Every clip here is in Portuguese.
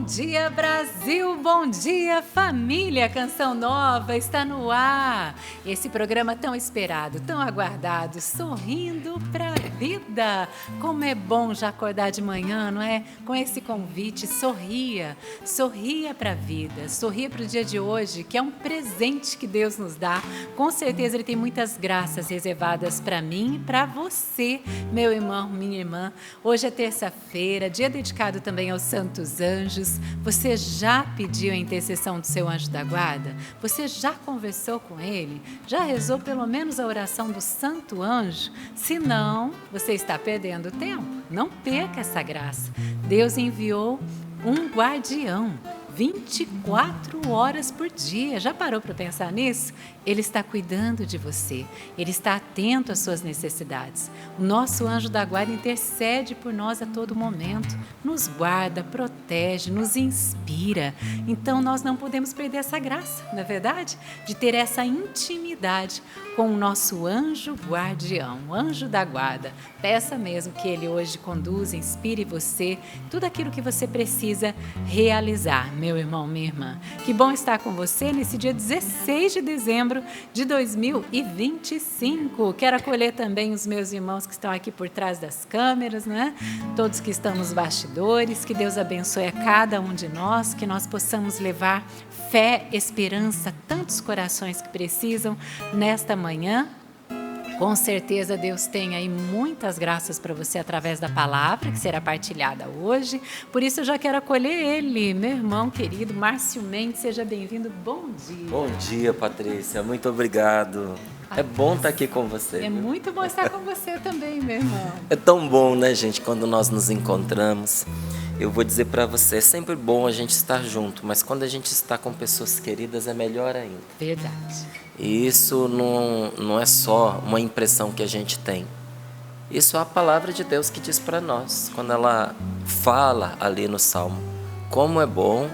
dia, Brasil! Bom dia, família! Canção Nova está no ar. Esse programa tão esperado, tão aguardado, sorrindo pra vida. Como é bom já acordar de manhã, não é? Com esse convite, sorria. Sorria pra vida, sorria pro dia de hoje, que é um presente que Deus nos dá. Com certeza Ele tem muitas graças reservadas para mim e para você, meu irmão, minha irmã. Hoje é terça-feira, dia dedicado também aos santos anjos. Você já pediu a intercessão do seu anjo da guarda? Você já conversou com ele? Já rezou pelo menos a oração do santo anjo? Se não, você está perdendo tempo. Não perca essa graça. Deus enviou um guardião 24 horas por dia. Já parou para pensar nisso? Ele está cuidando de você. Ele está atento às suas necessidades. O nosso anjo da guarda intercede por nós a todo momento. Nos guarda, protege, nos inspira. Então nós não podemos perder essa graça, não é verdade? De ter essa intimidade com o nosso anjo guardião, o anjo da guarda. Peça mesmo que ele hoje conduza, inspire você, tudo aquilo que você precisa realizar, meu irmão, minha irmã. Que bom estar com você nesse dia 16 de dezembro de 2025. Quero acolher também os meus irmãos que estão aqui por trás das câmeras, né? Todos que estão nos bastidores. Que Deus abençoe a cada um de nós, que nós possamos levar fé, esperança a tantos corações que precisam nesta manhã. Com certeza Deus tem aí muitas graças para você através da palavra que será partilhada hoje. Por isso eu já quero acolher ele, meu irmão querido, Márcio Mendes. Seja bem-vindo, bom dia. Bom dia, Patrícia, muito obrigado. É bom estar aqui com você. É muito bom estar com você também, meu irmão. É tão bom, né, gente, quando nós nos encontramos. Eu vou dizer para você, é sempre bom a gente estar junto, mas quando a gente está com pessoas queridas é melhor ainda. Verdade. E isso não é só uma impressão que a gente tem. Isso é a palavra de Deus que diz para nós, quando ela fala ali no Salmo. Como é bom,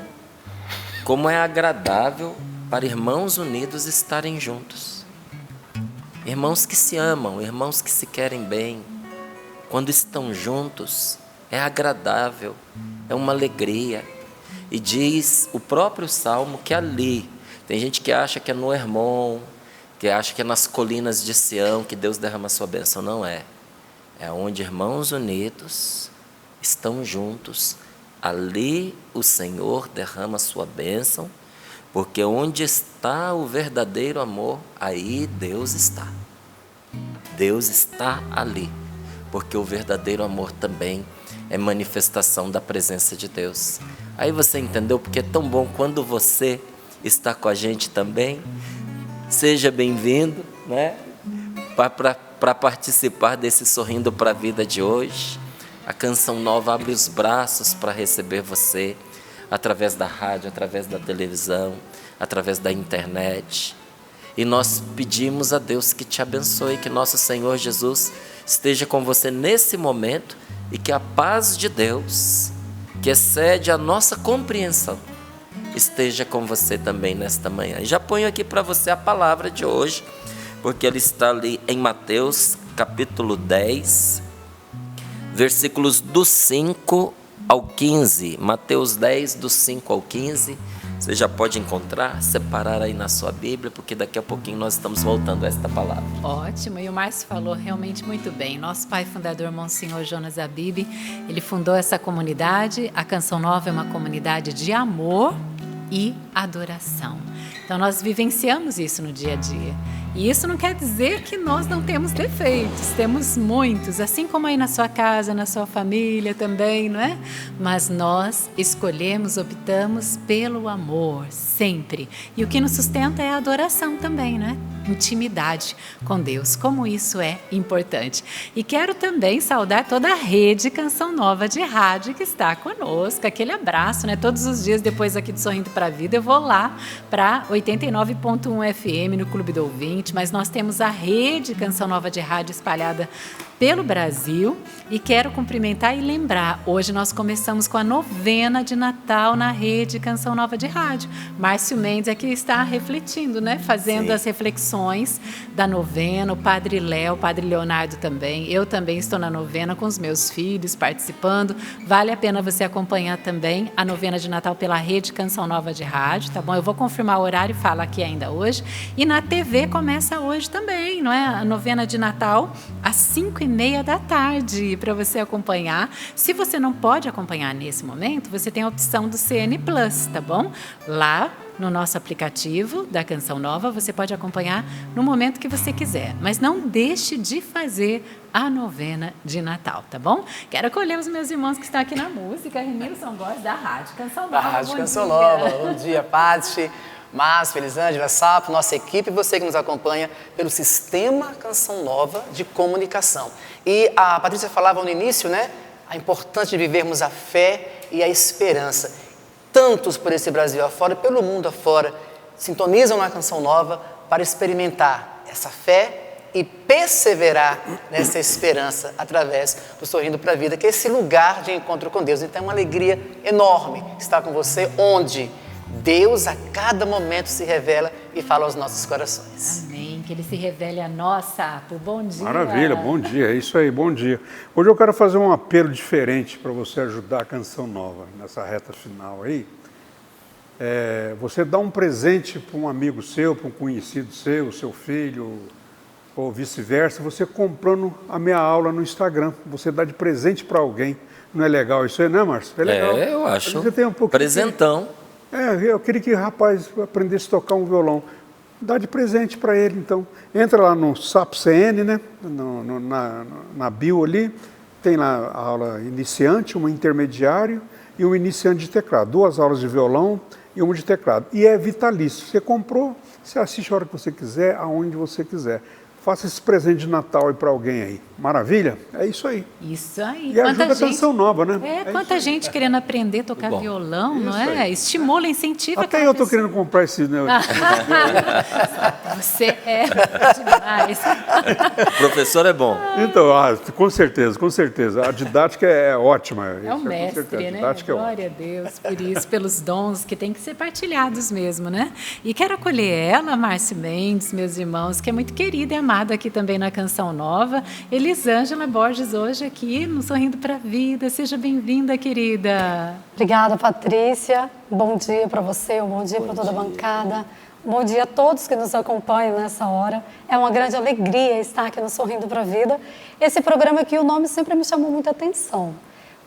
como é agradável para irmãos unidos estarem juntos. Irmãos que se amam, irmãos que se querem bem. Quando estão juntos, é agradável, é uma alegria. E diz o próprio Salmo que ali, tem gente que acha que é no Hermon, que acha que é nas colinas de Sião que Deus derrama a sua bênção. Não é. É onde irmãos unidos estão juntos. Ali o Senhor derrama a sua bênção, porque onde está o verdadeiro amor, aí Deus está. Deus está ali, porque o verdadeiro amor também é manifestação da presença de Deus. Aí você entendeu porque é tão bom quando você está com a gente também. Seja bem-vindo, né? Para participar desse Sorrindo para a Vida de hoje. A Canção Nova abre os braços para receber você, através da rádio, através da televisão, através da internet. E nós pedimos a Deus que te abençoe, que nosso Senhor Jesus esteja com você nesse momento e que a paz de Deus, que excede a nossa compreensão, esteja com você também nesta manhã. E já ponho aqui para você a palavra de hoje, porque ela está ali em Mateus capítulo 10, versículos do 5 ao 15. Mateus 10, do 5 ao 15. Você já pode encontrar, separar aí na sua Bíblia, porque daqui a pouquinho nós estamos voltando a esta palavra. Ótimo, e o Márcio falou realmente muito bem. Nosso pai fundador, Monsenhor Jonas Abib, ele fundou essa comunidade. A Canção Nova é uma comunidade de amor e adoração. Então nós vivenciamos isso no dia a dia. E isso não quer dizer que nós não temos defeitos, temos muitos, assim como aí na sua casa, na sua família também, não é? Mas nós escolhemos, optamos pelo amor, sempre. E o que nos sustenta é a adoração também, né? Intimidade com Deus, como isso é importante. E quero também saudar toda a rede Canção Nova de rádio que está conosco, aquele abraço, né? Todos os dias depois aqui do Sorrindo para a Vida eu vou lá para 89.1 FM no Clube do Ouvinte, mas nós temos a rede Canção Nova de rádio espalhada pelo Brasil e quero cumprimentar e lembrar, hoje nós começamos com a novena de Natal na rede Canção Nova de rádio. Márcio Mendes aqui está refletindo, né? Fazendo as reflexões orações da novena, o Padre Léo, o Padre Leonardo também. Eu também estou na novena com os meus filhos participando. Vale a pena você acompanhar também a novena de Natal pela Rede Canção Nova de Rádio, tá bom? Eu vou confirmar o horário e falo aqui ainda hoje. E na TV começa hoje também, não é? A novena de Natal às 5h30 da tarde, para você acompanhar. Se você não pode acompanhar nesse momento, você tem a opção do CN Plus, tá bom? Lá no nosso aplicativo da Canção Nova, você pode acompanhar no momento que você quiser. Mas não deixe de fazer a novena de Natal, tá bom? Quero acolher os meus irmãos que estão aqui na música. Renilson Góes, da Rádio Canção Nova. Da Rádio Canção Nova. Bom dia, Pati, Márcio, Elisângela, Sapo, nossa equipe e você que nos acompanha pelo Sistema Canção Nova de Comunicação. E a Patrícia falava no início, né? A importância de vivermos a fé e a esperança. Tantos por esse Brasil afora, pelo mundo afora, sintonizam na Canção Nova para experimentar essa fé e perseverar nessa esperança através do Sorrindo para a Vida, que é esse lugar de encontro com Deus. Então é uma alegria enorme estar com você, onde Deus a cada momento se revela e fala aos nossos corações. Amém, que Ele se revele a nós, Sapo. Bom dia. Maravilha, bom dia, é isso aí, bom dia. Hoje eu quero fazer um apelo diferente para você ajudar a Canção Nova nessa reta final aí. Você dá um presente para um amigo seu, para um conhecido seu filho, ou vice-versa, você comprando a minha aula no Instagram, você dá de presente para alguém. Não é legal isso aí, né, Márcio? É legal. Eu acho. Você tem um pouquinho Presentão. eu queria que o rapaz aprendesse a tocar um violão. Dá de presente para ele, então. Entra lá no Sapo CN, né? Na bio ali, tem lá a aula iniciante, uma intermediário e um iniciante de teclado. 2 aulas de violão e uma de teclado. E é vitalício. Você comprou, você assiste a hora que você quiser, aonde você quiser. Faça esse presente de Natal aí para alguém aí. Maravilha? É isso aí. Isso aí. E ajuda a Canção Nova, né? Quanta gente querendo aprender a tocar violão, não é? Aí. Estimula, incentiva. Até eu estou querendo comprar esse... Né? Você é demais. O professor é bom. Então, com certeza. A didática é ótima. É um mestre, né? Glória a Deus por isso, pelos dons que têm que ser partilhados mesmo, né? E quero acolher ela, Márcio Mendes, meus irmãos, que é muito querida e amada aqui também na Canção Nova. Elisângela Borges, hoje aqui no Sorrindo para a Vida. Seja bem-vinda, querida. Obrigada, Patrícia. Bom dia para você, bom dia para toda a bancada. Bom dia a todos que nos acompanham nessa hora. É uma grande alegria estar aqui no Sorrindo para a Vida. Esse programa aqui, o nome sempre me chamou muita atenção.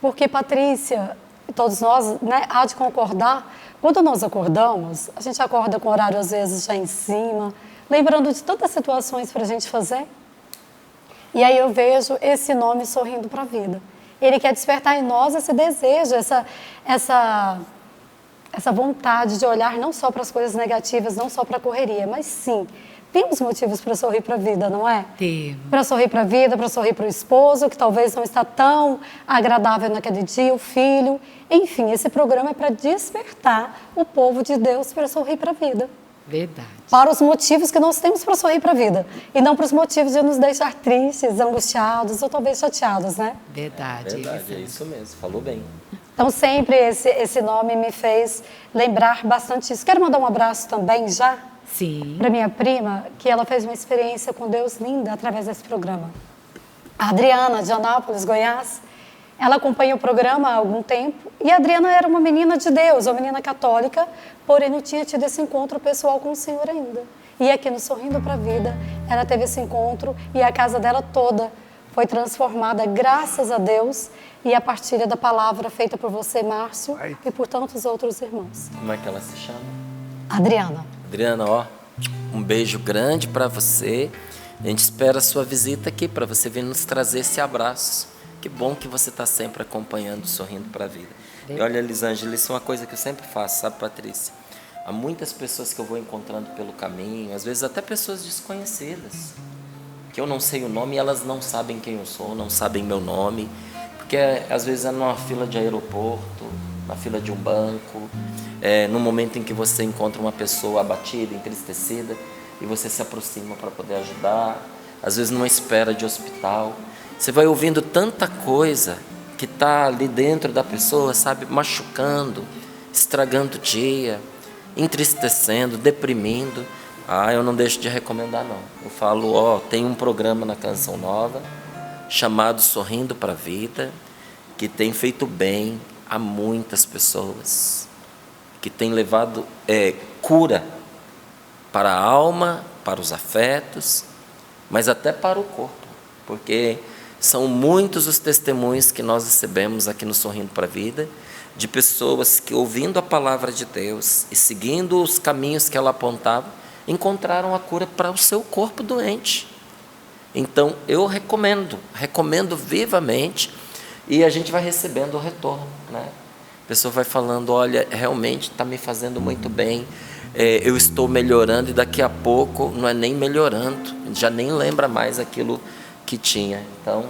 Porque, Patrícia, todos nós, né, há de concordar, quando nós acordamos, a gente acorda com o horário às vezes já em cima, lembrando de tantas situações para a gente fazer. E aí eu vejo esse nome Sorrindo para a Vida. Ele quer despertar em nós esse desejo, essa vontade de olhar não só para as coisas negativas, não só para a correria, mas sim, temos motivos para sorrir para a vida, não é? Temos. Para sorrir para a vida, para sorrir para o esposo, que talvez não está tão agradável naquele dia, o filho. Enfim, esse programa é para despertar o povo de Deus para sorrir para a vida. Verdade. Para os motivos que nós temos para sorrir para a vida. E não para os motivos de nos deixar tristes, angustiados ou talvez chateados, né? Verdade, é isso mesmo, falou bem. Então, sempre esse nome me fez lembrar bastante isso. Quero mandar um abraço também já para minha prima, que ela fez uma experiência com Deus linda através desse programa. A Adriana, de Anápolis, Goiás, ela acompanha o programa há algum tempo e a Adriana era uma menina de Deus, uma menina católica, porém não tinha tido esse encontro pessoal com o Senhor ainda. E aqui no Sorrindo para a Vida, ela teve esse encontro e a casa dela toda foi transformada, graças a Deus, e a partilha da palavra feita por você, Márcio, e por tantos outros irmãos. Como é que ela se chama? Adriana. Adriana, ó, um beijo grande para você. A gente espera a sua visita aqui para você vir nos trazer esse abraço. Que bom que você está sempre acompanhando, Sorrindo para a Vida. E olha, Elisângela, isso é uma coisa que eu sempre faço, sabe, Patrícia? Há muitas pessoas que eu vou encontrando pelo caminho, às vezes até pessoas desconhecidas, que eu não sei o nome e elas não sabem quem eu sou, não sabem meu nome, porque às vezes é numa fila de aeroporto, na fila de um banco, no momento em que você encontra uma pessoa abatida, entristecida, e você se aproxima para poder ajudar, às vezes numa espera de hospital. Você vai ouvindo tanta coisa que está ali dentro da pessoa, sabe, machucando, estragando o dia, entristecendo, deprimindo. eu não deixo de recomendar não. Eu falo, tem um programa na Canção Nova chamado Sorrindo para a Vida, que tem feito bem a muitas pessoas, que tem levado cura para a alma, para os afetos, mas até para o corpo, porque são muitos os testemunhos que nós recebemos aqui no Sorrindo para a Vida, de pessoas que, ouvindo a palavra de Deus e seguindo os caminhos que ela apontava, encontraram a cura para o seu corpo doente. Então, eu recomendo vivamente, e a gente vai recebendo o retorno, né? A pessoa vai falando, olha, realmente está me fazendo muito bem, eu estou melhorando, e daqui a pouco não é nem melhorando, já nem lembra mais aquilo que tinha. Então,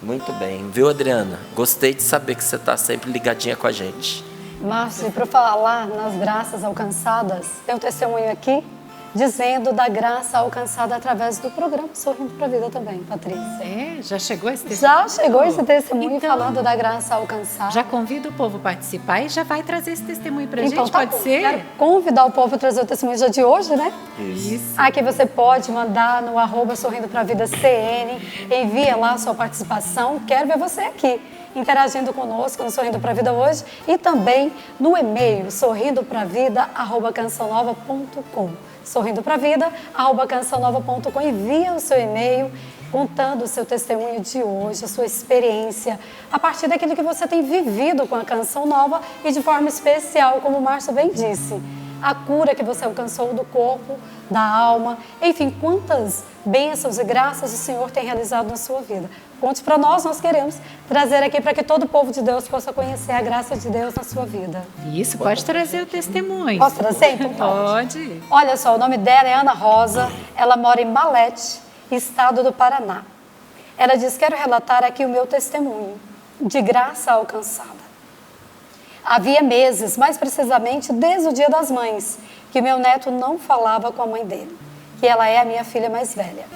muito bem. Viu, Adriana? Gostei de saber que você está sempre ligadinha com a gente. Márcio, para falar nas graças alcançadas, tem um testemunho aqui dizendo da graça alcançada através do programa Sorrindo para a Vida também, Patrícia. Já chegou esse testemunho? Já chegou esse testemunho Então, falando da graça alcançada. Já convido o povo a participar e já vai trazer esse testemunho para a Então, gente, tá pode bom. ser? Quero convidar o povo a trazer o testemunho já de hoje, né? Isso. Aqui você pode mandar no @Sorrindo para a Vida CN, envia lá a sua participação. Quero ver você aqui, interagindo conosco no Sorrindo para a Vida hoje, e também no e-mail sorrindopravida@cançãonova.com. sorrindopravida@cançãonova.com. Envia o seu e-mail contando o seu testemunho de hoje, a sua experiência, a partir daquilo que você tem vivido com a Canção Nova, e de forma especial, como o Márcio bem disse, a cura que você alcançou do corpo, da alma, enfim, quantas bênçãos e graças o Senhor tem realizado na sua vida. Conte para nós queremos trazer aqui para que todo o povo de Deus possa conhecer a graça de Deus na sua vida. Isso, pode trazer o testemunho. Posso trazer? Então Pode. Olha só, o nome dela é Ana Rosa, ela mora em Malete, estado do Paraná. Ela diz, quero relatar aqui o meu testemunho de graça alcançada. Havia meses, mais precisamente desde o Dia das Mães, que meu neto não falava com a mãe dele, que ela é a minha filha mais velha.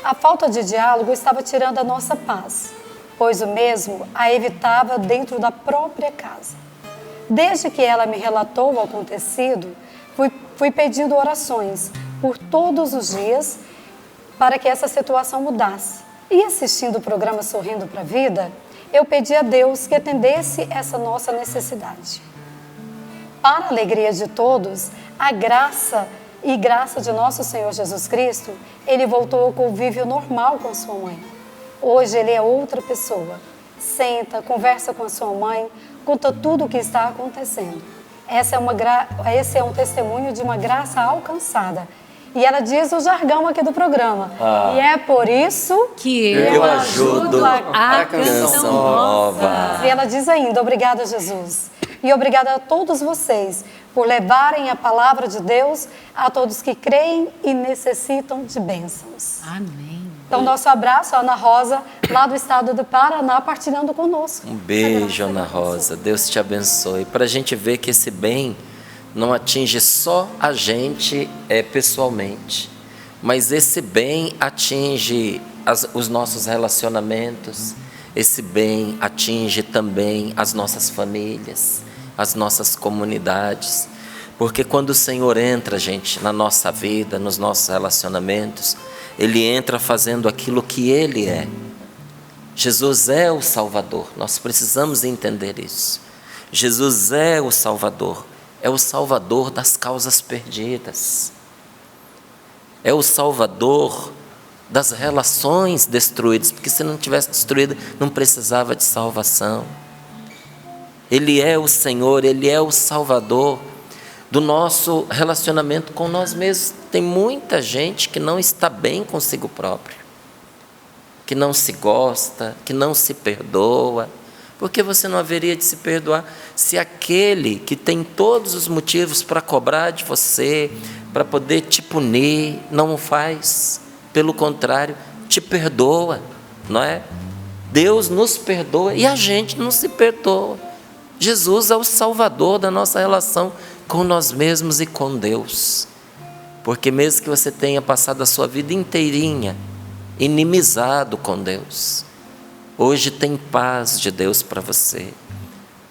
A falta de diálogo estava tirando a nossa paz, pois o mesmo a evitava dentro da própria casa. Desde que ela me relatou o acontecido, fui pedindo orações por todos os dias para que essa situação mudasse. E assistindo o programa Sorrindo para a Vida, eu pedi a Deus que atendesse essa nossa necessidade. Para a alegria de todos, a graça de nosso Senhor Jesus Cristo, ele voltou ao convívio normal com a sua mãe. Hoje ele é outra pessoa. Senta, conversa com a sua mãe, conta tudo o que está acontecendo. Esse é um testemunho de uma graça alcançada. E ela diz o jargão aqui do programa. E é por isso que eu ajudo a Canção Nova. E ela diz ainda, obrigada, Jesus. E obrigada a todos vocês por levarem a palavra de Deus a todos que creem e necessitam de bênçãos. Amém. Então, nosso abraço, Ana Rosa, lá do estado do Paraná, partilhando conosco. Um beijo, Ana Rosa. Deus te abençoe. Para a gente ver que esse bem não atinge só a gente pessoalmente, mas esse bem atinge os nossos relacionamentos, esse bem atinge também as nossas famílias, as nossas comunidades, porque quando o Senhor entra, gente, na nossa vida, nos nossos relacionamentos, Ele entra fazendo aquilo que Ele é. Jesus é o Salvador, nós precisamos entender isso. Jesus é o Salvador das causas perdidas, é o Salvador das relações destruídas, porque se não tivesse destruído, não precisava de salvação. Ele é o Senhor, Ele é o Salvador do nosso relacionamento com nós mesmos. Tem muita gente que não está bem consigo próprio, que não se gosta, que não se perdoa. Por que você não haveria de se perdoar se aquele que tem todos os motivos para cobrar de você, para poder te punir, não o faz? Pelo contrário, te perdoa, não é? Deus nos perdoa e a gente não se perdoa. Jesus é o Salvador da nossa relação com nós mesmos e com Deus. Porque mesmo que você tenha passado a sua vida inteirinha inimizado com Deus, hoje tem paz de Deus para você.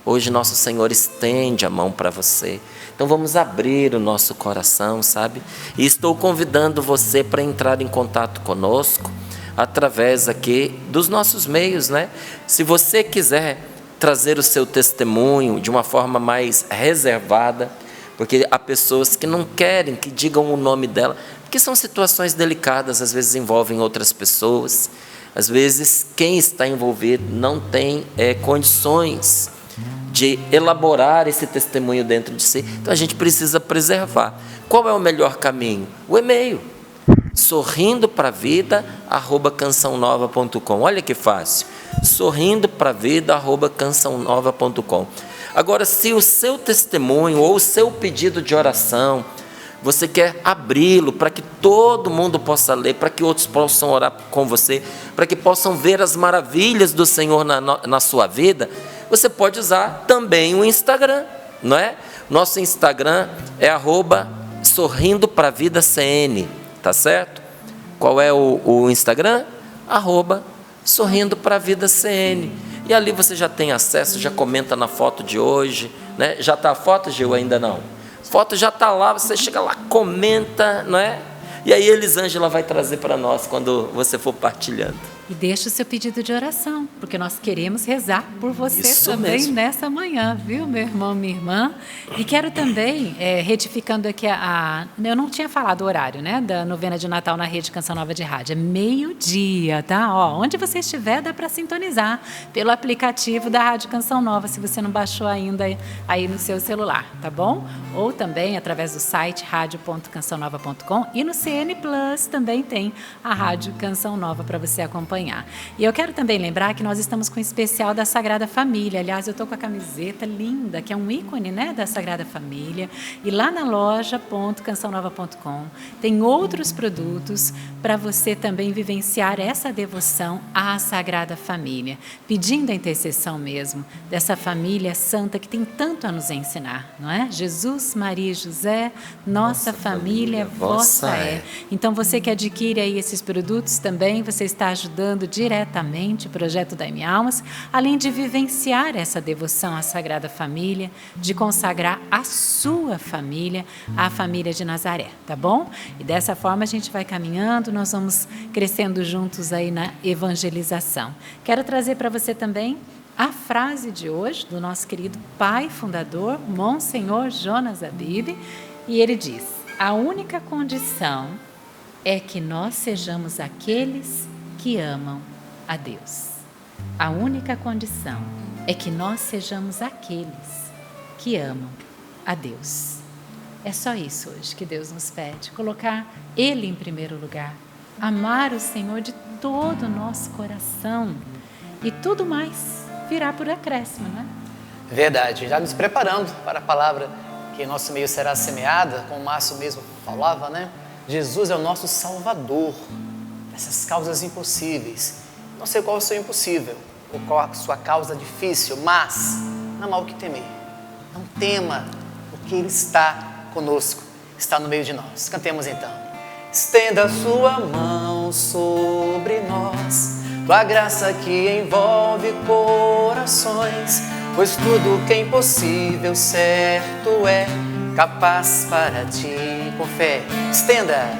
Hoje nosso Senhor estende a mão para você. Então vamos abrir o nosso coração, sabe? E estou convidando você para entrar em contato conosco através aqui dos nossos meios, né? Se você quiser trazer o seu testemunho de uma forma mais reservada, porque há pessoas que não querem que digam o nome dela, porque são situações delicadas, às vezes envolvem outras pessoas, às vezes quem está envolvido não tem condições de elaborar esse testemunho dentro de si, então a gente precisa preservar. Qual é o melhor caminho? O e-mail, sorrindopravida@cançãonova.com. Olha que fácil, sorrindopravida@cançãonova.com. Agora, se o seu testemunho ou o seu pedido de oração, você quer abri-lo para que todo mundo possa ler, para que outros possam orar com você, para que possam ver as maravilhas do Senhor na sua vida, você pode usar também o Instagram, não é? Nosso Instagram é @sorrindopravidacn, tá certo? Qual é o Instagram? @sorrindopravidacn. E ali você já tem acesso, já comenta na foto de hoje, né? Já está a foto, Gil? Ainda não? Foto já está lá, você chega lá, comenta, não é? E aí Elisângela vai trazer para nós quando você for partilhando. E deixa o seu pedido de oração, porque nós queremos rezar por você Isso também mesmo. nessa manhã, viu, meu irmão, minha irmã? E quero também, retificando aqui eu não tinha falado o horário, né, da novena de Natal na Rede Canção Nova de Rádio, é 12h, tá? Ó, onde você estiver, dá para sintonizar pelo aplicativo da Rádio Canção Nova, se você não baixou ainda aí no seu celular, tá bom? Ou também através do site radio.cançãonova.com e no CN Plus também tem a Rádio Canção Nova para você acompanhar. E eu quero também lembrar que nós estamos com o especial da Sagrada Família. Aliás, eu estou com a camiseta linda, que é um ícone, né, da Sagrada Família. E lá na loja.cançãonova.com tem outros produtos para você também vivenciar essa devoção à Sagrada Família, pedindo a intercessão mesmo dessa família santa que tem tanto a nos ensinar, não é? Jesus, Maria e José, nossa família vossa é. Então, você que adquire aí esses produtos também, você está ajudando diretamente o projeto Dai-me Almas, além de vivenciar essa devoção à Sagrada Família, de consagrar a sua família à família de Nazaré, tá bom? E dessa forma a gente vai caminhando, nós vamos crescendo juntos aí na evangelização. Quero trazer para você também a frase de hoje do nosso querido pai fundador, Monsenhor Jonas Abib, e ele diz: a única condição é que nós sejamos aqueles que amam a Deus. A única condição é que nós sejamos aqueles que amam a Deus. É só isso hoje que Deus nos pede, colocar Ele em primeiro lugar, amar o Senhor de todo o nosso coração e tudo mais virá por acréscimo, não é? Verdade, já nos preparando para a palavra que em nosso meio será semeada, como o Márcio mesmo falava, né? Jesus é o nosso Salvador dessas causas impossíveis. Não sei qual é o seu impossível, ou qual a sua causa difícil, mas não há o que temer. Não tema, porque Ele está conosco, está no meio de nós. Cantemos então. Estenda a sua mão sobre nós, tua graça que envolve corações, pois tudo que é impossível, certo é, capaz para ti, com fé. Estenda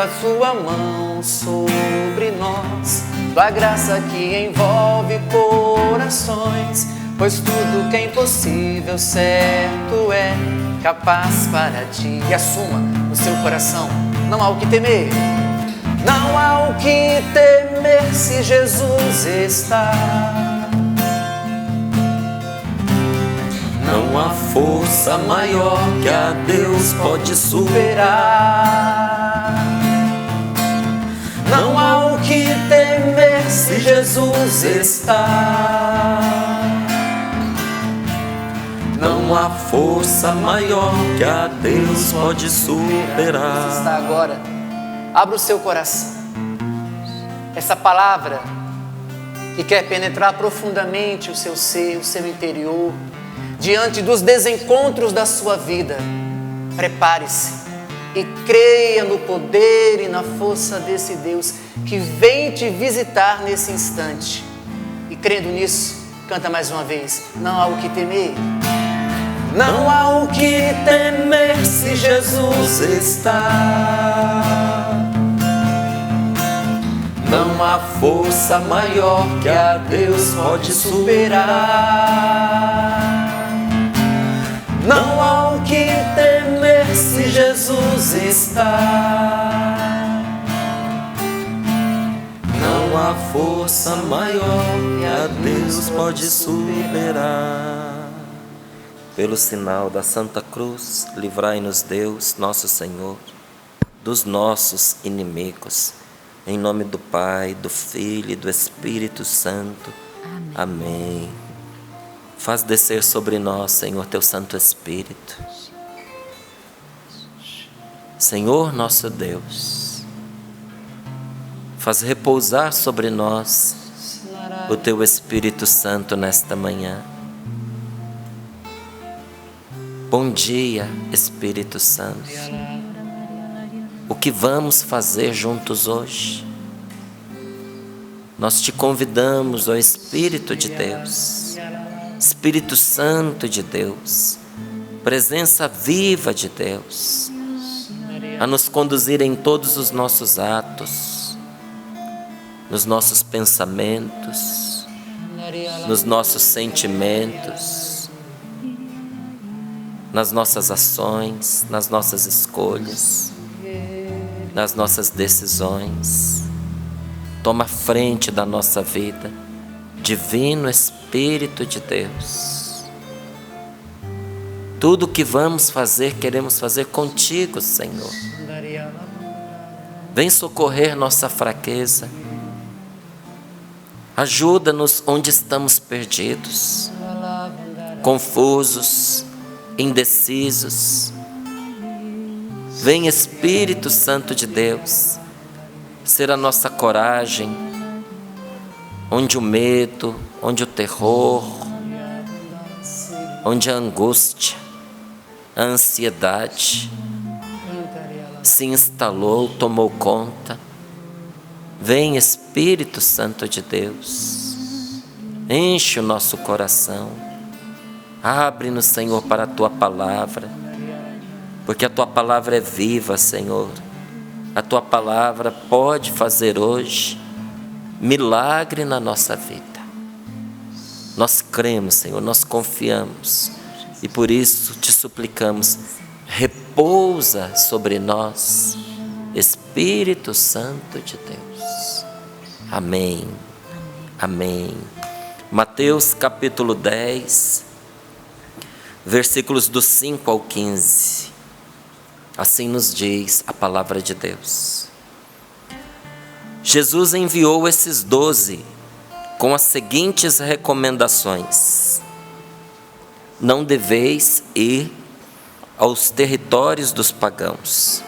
a sua mão sobre nós, tua graça que envolve corações, pois tudo que é impossível, certo é, capaz para ti. E assuma no seu coração, não há o que temer. Não há o que temer se Jesus está. Não há força maior que a Deus pode superar. Não há o que temer se Jesus está. Não há força maior que a Deus pode superar. Está agora. Abra o seu coração. Essa palavra que quer penetrar profundamente o seu ser, o seu interior, diante dos desencontros da sua vida. Prepare-se e creia no poder e na força desse Deus que vem te visitar nesse instante. E crendo nisso, canta mais uma vez. Não há o que temer. Não há o que temer se Jesus está. Não há força maior que a Deus pode superar. Não há o que temer se Jesus está. Não há força maior que a Deus pode superar. Pelo sinal da Santa Cruz, livrai-nos Deus, nosso Senhor, dos nossos inimigos. Em nome do Pai, do Filho e do Espírito Santo. Amém. Faz descer sobre nós, Senhor, teu Santo Espírito. Senhor nosso Deus, faz repousar sobre nós o teu Espírito Santo nesta manhã. Bom dia, Espírito Santo. O que vamos fazer juntos hoje? Nós te convidamos, ó Espírito de Deus, Espírito Santo de Deus, presença viva de Deus, a nos conduzir em todos os nossos atos, nos nossos pensamentos, nos nossos sentimentos, nas nossas ações, nas nossas escolhas, nas nossas decisões. Toma frente da nossa vida, Divino Espírito de Deus. Tudo o que vamos fazer, queremos fazer contigo, Senhor. Vem socorrer nossa fraqueza. Ajuda-nos onde estamos perdidos, confusos, indecisos. Vem, Espírito Santo de Deus, ser a nossa coragem, onde o medo, onde o terror, onde a angústia, a ansiedade se instalou, tomou conta. Vem, Espírito Santo de Deus, enche o nosso coração, abre-nos, Senhor, para a Tua Palavra, porque a Tua Palavra é viva, Senhor. A Tua Palavra pode fazer hoje milagre na nossa vida. Nós cremos, Senhor, nós confiamos e por isso te suplicamos, repousa sobre nós, Espírito Santo de Deus. Amém. Amém. Mateus capítulo 10, versículos do 5 ao 15. Assim nos diz a palavra de Deus. Jesus enviou esses 12 com as seguintes recomendações: não deveis ir aos territórios dos pagãos,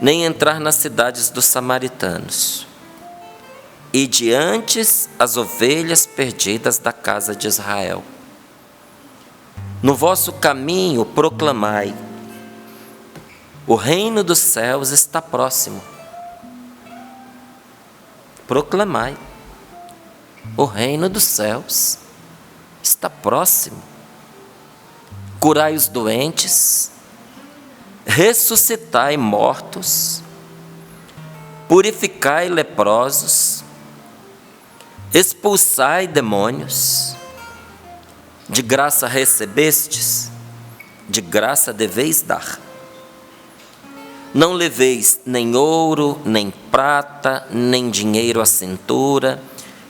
nem entrar nas cidades dos samaritanos. Ide antes as ovelhas perdidas da casa de Israel. No vosso caminho proclamai: o reino dos céus está próximo. Proclamai: o reino dos céus está próximo. Curai os doentes, ressuscitai mortos, purificai leprosos, expulsai demônios. De graça recebestes, de graça deveis dar. Não leveis nem ouro, nem prata, nem dinheiro à cintura,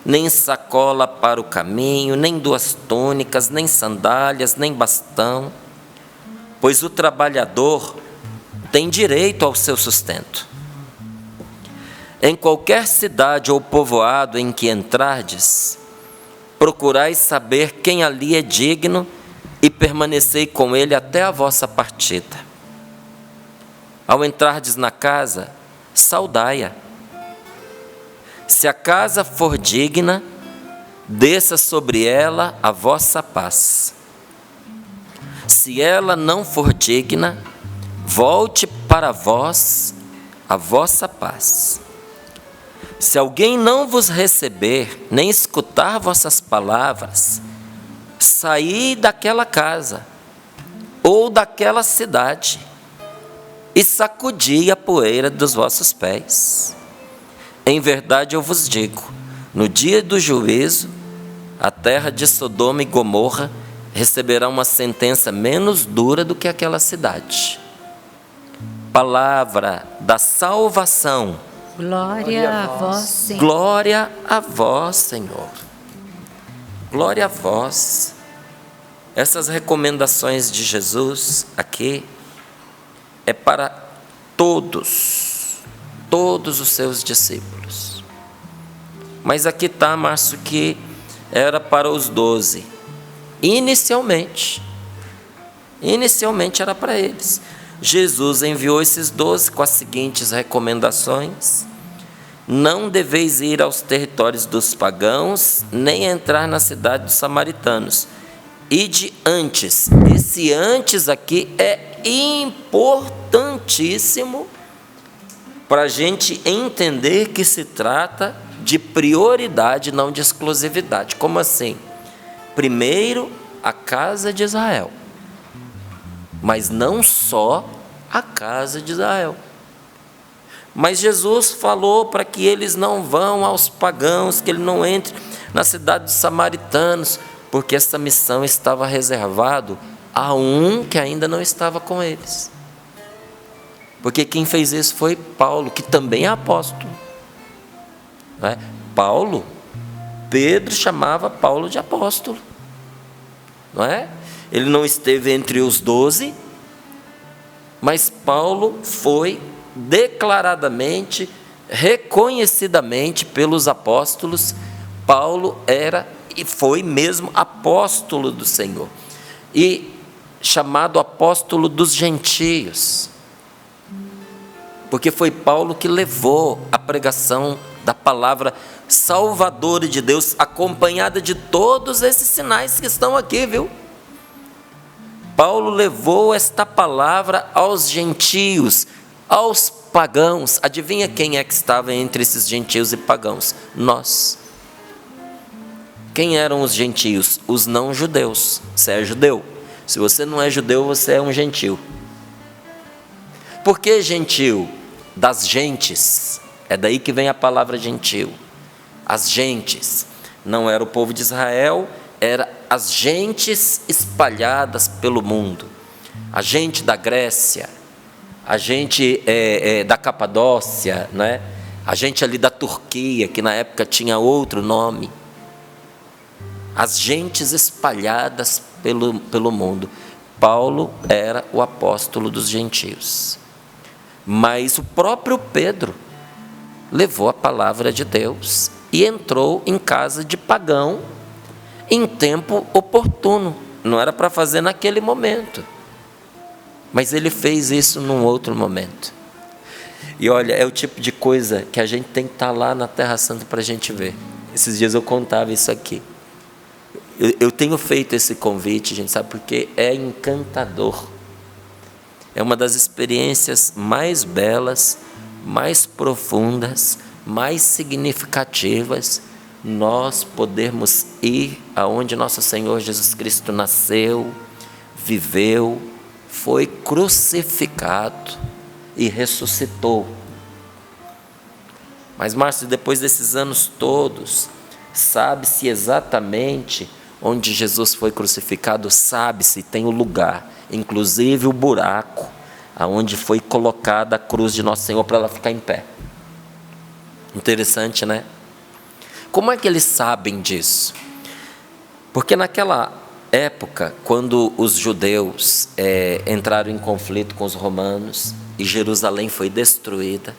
nem sacola para o caminho, nem 2 túnicas, nem sandálias, nem bastão, pois o trabalhador tem direito ao seu sustento. Em qualquer cidade ou povoado em que entrardes, procurai saber quem ali é digno e permanecei com ele até a vossa partida. Ao entrardes na casa, saudai-a. Se a casa for digna, desça sobre ela a vossa paz. Se ela não for digna, volte para vós a vossa paz. Se alguém não vos receber, nem escutar vossas palavras, saí daquela casa ou daquela cidade, e sacudi a poeira dos vossos pés. Em verdade eu vos digo, no dia do juízo, a terra de Sodoma e Gomorra receberá uma sentença menos dura do que aquela cidade. Palavra da salvação. Glória a vós, Senhor. Glória a vós, Senhor. Glória a vós. Essas recomendações de Jesus aqui é para todos os seus discípulos. Mas aqui está, Márcio, que era para os 12. Inicialmente era para eles. Jesus enviou esses 12 com as seguintes recomendações: não deveis ir aos territórios dos pagãos, nem entrar na cidade dos samaritanos. Ide antes. Esse antes aqui é importantíssimo para a gente entender que se trata de prioridade, não de exclusividade. Como assim? Primeiro, a casa de Israel. Mas não só a casa de Israel. Mas Jesus falou para que eles não vão aos pagãos, que ele não entre na cidade dos samaritanos, porque essa missão estava reservada a um que ainda não estava com eles. Porque quem fez isso foi Paulo, que também é apóstolo. Não é? Pedro chamava Paulo de apóstolo. Não é? Ele não esteve entre os 12, mas Paulo foi declaradamente, reconhecidamente pelos apóstolos. Paulo era e foi mesmo apóstolo do Senhor, e chamado apóstolo dos gentios, porque foi Paulo que levou a pregação da palavra salvadora de Deus, acompanhada de todos esses sinais que estão aqui, viu? Paulo levou esta palavra aos gentios, aos pagãos. Adivinha quem é que estava entre esses gentios e pagãos? Nós. Quem eram os gentios? Os não judeus. Você é judeu? Se você não é judeu, você é um gentil. Por que gentil? Das gentes. É daí que vem a palavra gentil. As gentes. Não era o povo de Israel, era as gentes espalhadas pelo mundo. A gente da Grécia, a gente da Capadócia, né? A gente ali da Turquia, que na época tinha outro nome. As gentes espalhadas pelo mundo. Paulo era o apóstolo dos gentios. Mas o próprio Pedro levou a palavra de Deus e entrou em casa de pagão em tempo oportuno. Não era para fazer naquele momento, mas ele fez isso num outro momento. E olha, é o tipo de coisa que a gente tem que estar lá na Terra Santa para a gente ver. Esses dias eu contava isso aqui. Eu tenho feito esse convite, gente, sabe, porque é encantador. É uma das experiências mais belas, mais profundas, mais significativas, nós podermos ir aonde nosso Senhor Jesus Cristo nasceu, viveu, foi crucificado e ressuscitou. Mas, Márcio, depois desses anos todos, sabe-se exatamente onde Jesus foi crucificado, sabe-se, tem o lugar, inclusive o buraco, aonde foi colocada a cruz de Nosso Senhor para ela ficar em pé. Interessante, né? Como é que eles sabem disso? Porque naquela época, quando os judeus entraram em conflito com os romanos, e Jerusalém foi destruída,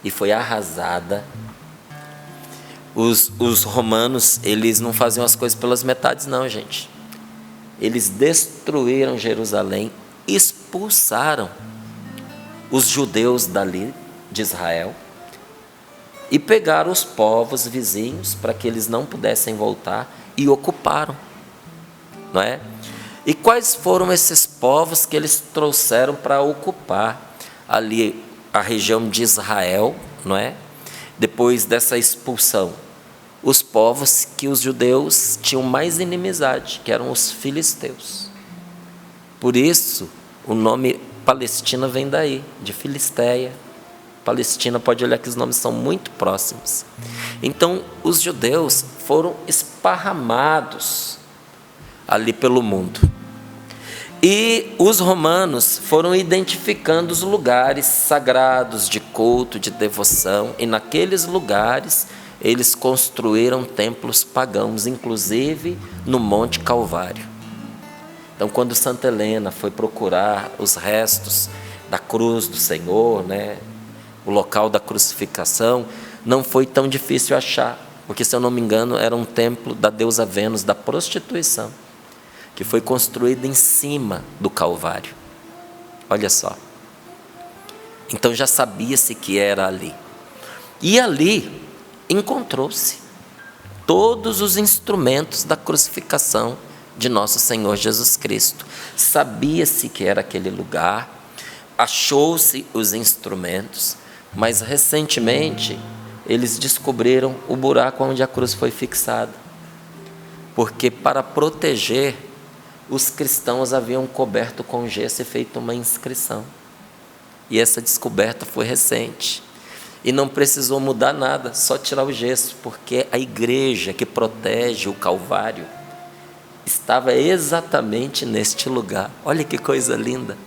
e foi arrasada, os romanos, eles não faziam as coisas pelas metades não, gente. Eles destruíram Jerusalém, expulsaram os judeus dali de Israel e pegaram os povos vizinhos para que eles não pudessem voltar e ocuparam, não é? E quais foram esses povos que eles trouxeram para ocupar ali a região de Israel, não é? Depois dessa expulsão, os povos que os judeus tinham mais inimizade, que eram os filisteus. Por isso, o nome Palestina vem daí, de Filisteia. Palestina, pode olhar que os nomes são muito próximos. Então, os judeus foram esparramados ali pelo mundo. E os romanos foram identificando os lugares sagrados de culto, de devoção, e naqueles lugares eles construíram templos pagãos, inclusive no Monte Calvário. Então, quando Santa Helena foi procurar os restos da cruz do Senhor, né, o local da crucificação, não foi tão difícil achar, porque, se eu não me engano, era um templo da deusa Vênus, da prostituição, que foi construído em cima do Calvário. Olha só. Então já sabia-se que era ali. E ali encontrou-se todos os instrumentos da crucificação de nosso Senhor Jesus Cristo. Sabia-se que era aquele lugar, achou-se os instrumentos, mas recentemente eles descobriram o buraco onde a cruz foi fixada, porque para proteger, os cristãos haviam coberto com gesso e feito uma inscrição. E essa descoberta foi recente. E não precisou mudar nada, só tirar o gesso, porque a igreja que protege o Calvário estava exatamente neste lugar. Olha que coisa linda.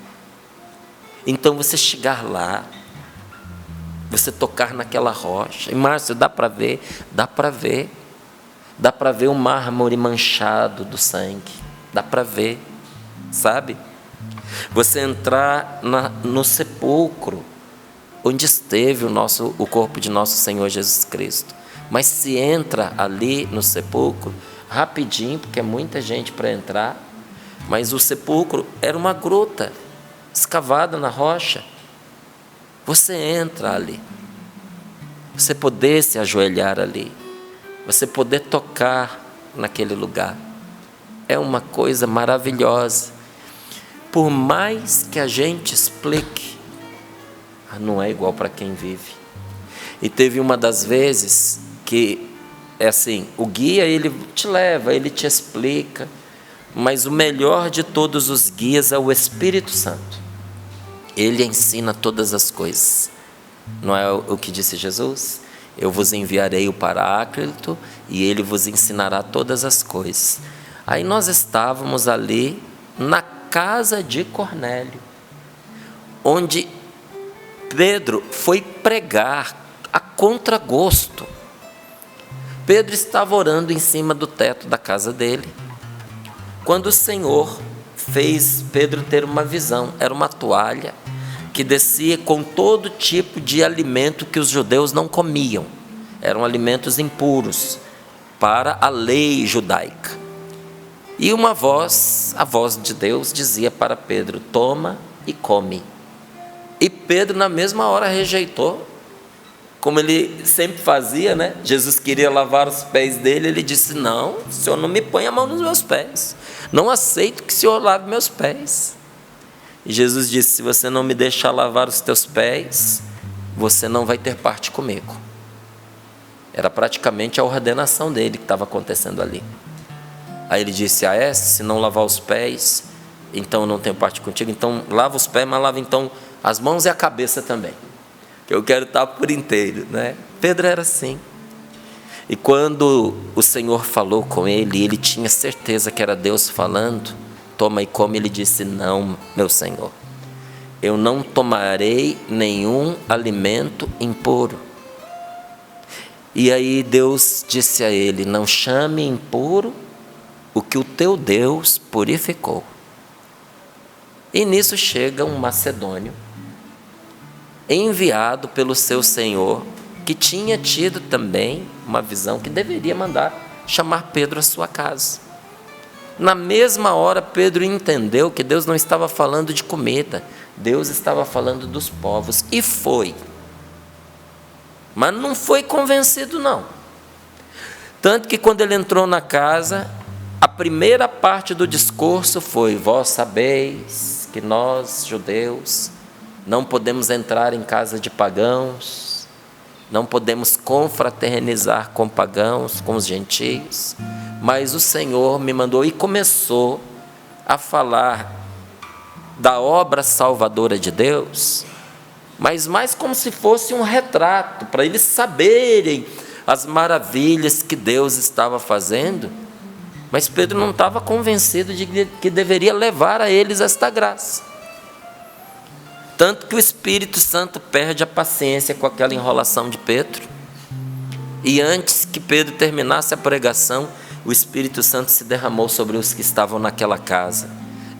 Então, você chegar lá, você tocar naquela rocha, e Márcio, dá para ver? Dá para ver. Dá para ver o mármore manchado do sangue. Dá para ver, sabe? Você entrar no sepulcro, onde esteve o corpo de nosso Senhor Jesus Cristo. Mas se entra ali no sepulcro, rapidinho, porque é muita gente para entrar, mas o sepulcro era uma gruta, escavada na rocha. Você entra ali, você poder se ajoelhar ali, você poder tocar naquele lugar, é uma coisa maravilhosa. Por mais que a gente explique, não é igual para quem vive. E teve uma das vezes que, é assim, o guia, ele te leva, ele te explica, mas o melhor de todos os guias é o Espírito Santo. Ele ensina todas as coisas. Não é o que disse Jesus? Eu vos enviarei o Paráclito e ele vos ensinará todas as coisas. Aí nós estávamos ali na casa de Cornélio, onde Pedro foi pregar a contragosto. Pedro estava orando em cima do teto da casa dele, quando o Senhor fez Pedro ter uma visão. Era uma toalha que descia com todo tipo de alimento que os judeus não comiam. Eram alimentos impuros para a lei judaica. E uma voz, a voz de Deus, dizia para Pedro: toma e come. E Pedro na mesma hora rejeitou, como ele sempre fazia, né? Jesus queria lavar os pés dele, ele disse: não, o Senhor não me põe a mão nos meus pés, não aceito que o Senhor lave meus pés. E Jesus disse: se você não me deixar lavar os teus pés, você não vai ter parte comigo. Era praticamente a ordenação dele que estava acontecendo ali. Aí ele disse: se não lavar os pés, então eu não tenho parte contigo. Então lava os pés, mas lava então as mãos e a cabeça também, que eu quero estar por inteiro, né? Pedro era assim. E quando o Senhor falou com ele, ele tinha certeza que era Deus falando, toma e come, ele disse: não, meu Senhor, eu não tomarei nenhum alimento impuro. E aí Deus disse a ele: não chame impuro o que o teu Deus purificou. E nisso chega um macedônio, enviado pelo seu senhor, que tinha tido também uma visão que deveria mandar chamar Pedro à sua casa. Na mesma hora, Pedro entendeu que Deus não estava falando de comida, Deus estava falando dos povos, e foi. Mas não foi convencido, não. Tanto que quando ele entrou na casa, a primeira parte do discurso foi: vós sabeis que nós, judeus, não podemos entrar em casa de pagãos, não podemos confraternizar com pagãos, com os gentios, mas o Senhor me mandou. E começou a falar da obra salvadora de Deus, mas mais como se fosse um retrato, para eles saberem as maravilhas que Deus estava fazendo. Mas Pedro não estava convencido de que deveria levar a eles esta graça. Tanto que o Espírito Santo perde a paciência com aquela enrolação de Pedro. E antes que Pedro terminasse a pregação, o Espírito Santo se derramou sobre os que estavam naquela casa.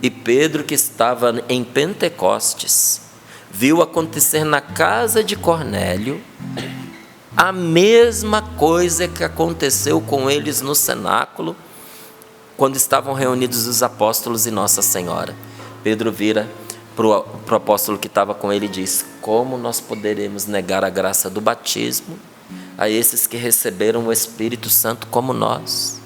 E Pedro, que estava em Pentecostes, viu acontecer na casa de Cornélio a mesma coisa que aconteceu com eles no cenáculo, quando estavam reunidos os apóstolos e Nossa Senhora. Pedro vira para o apóstolo que estava com ele e diz: como nós poderemos negar a graça do batismo a esses que receberam o Espírito Santo como nós?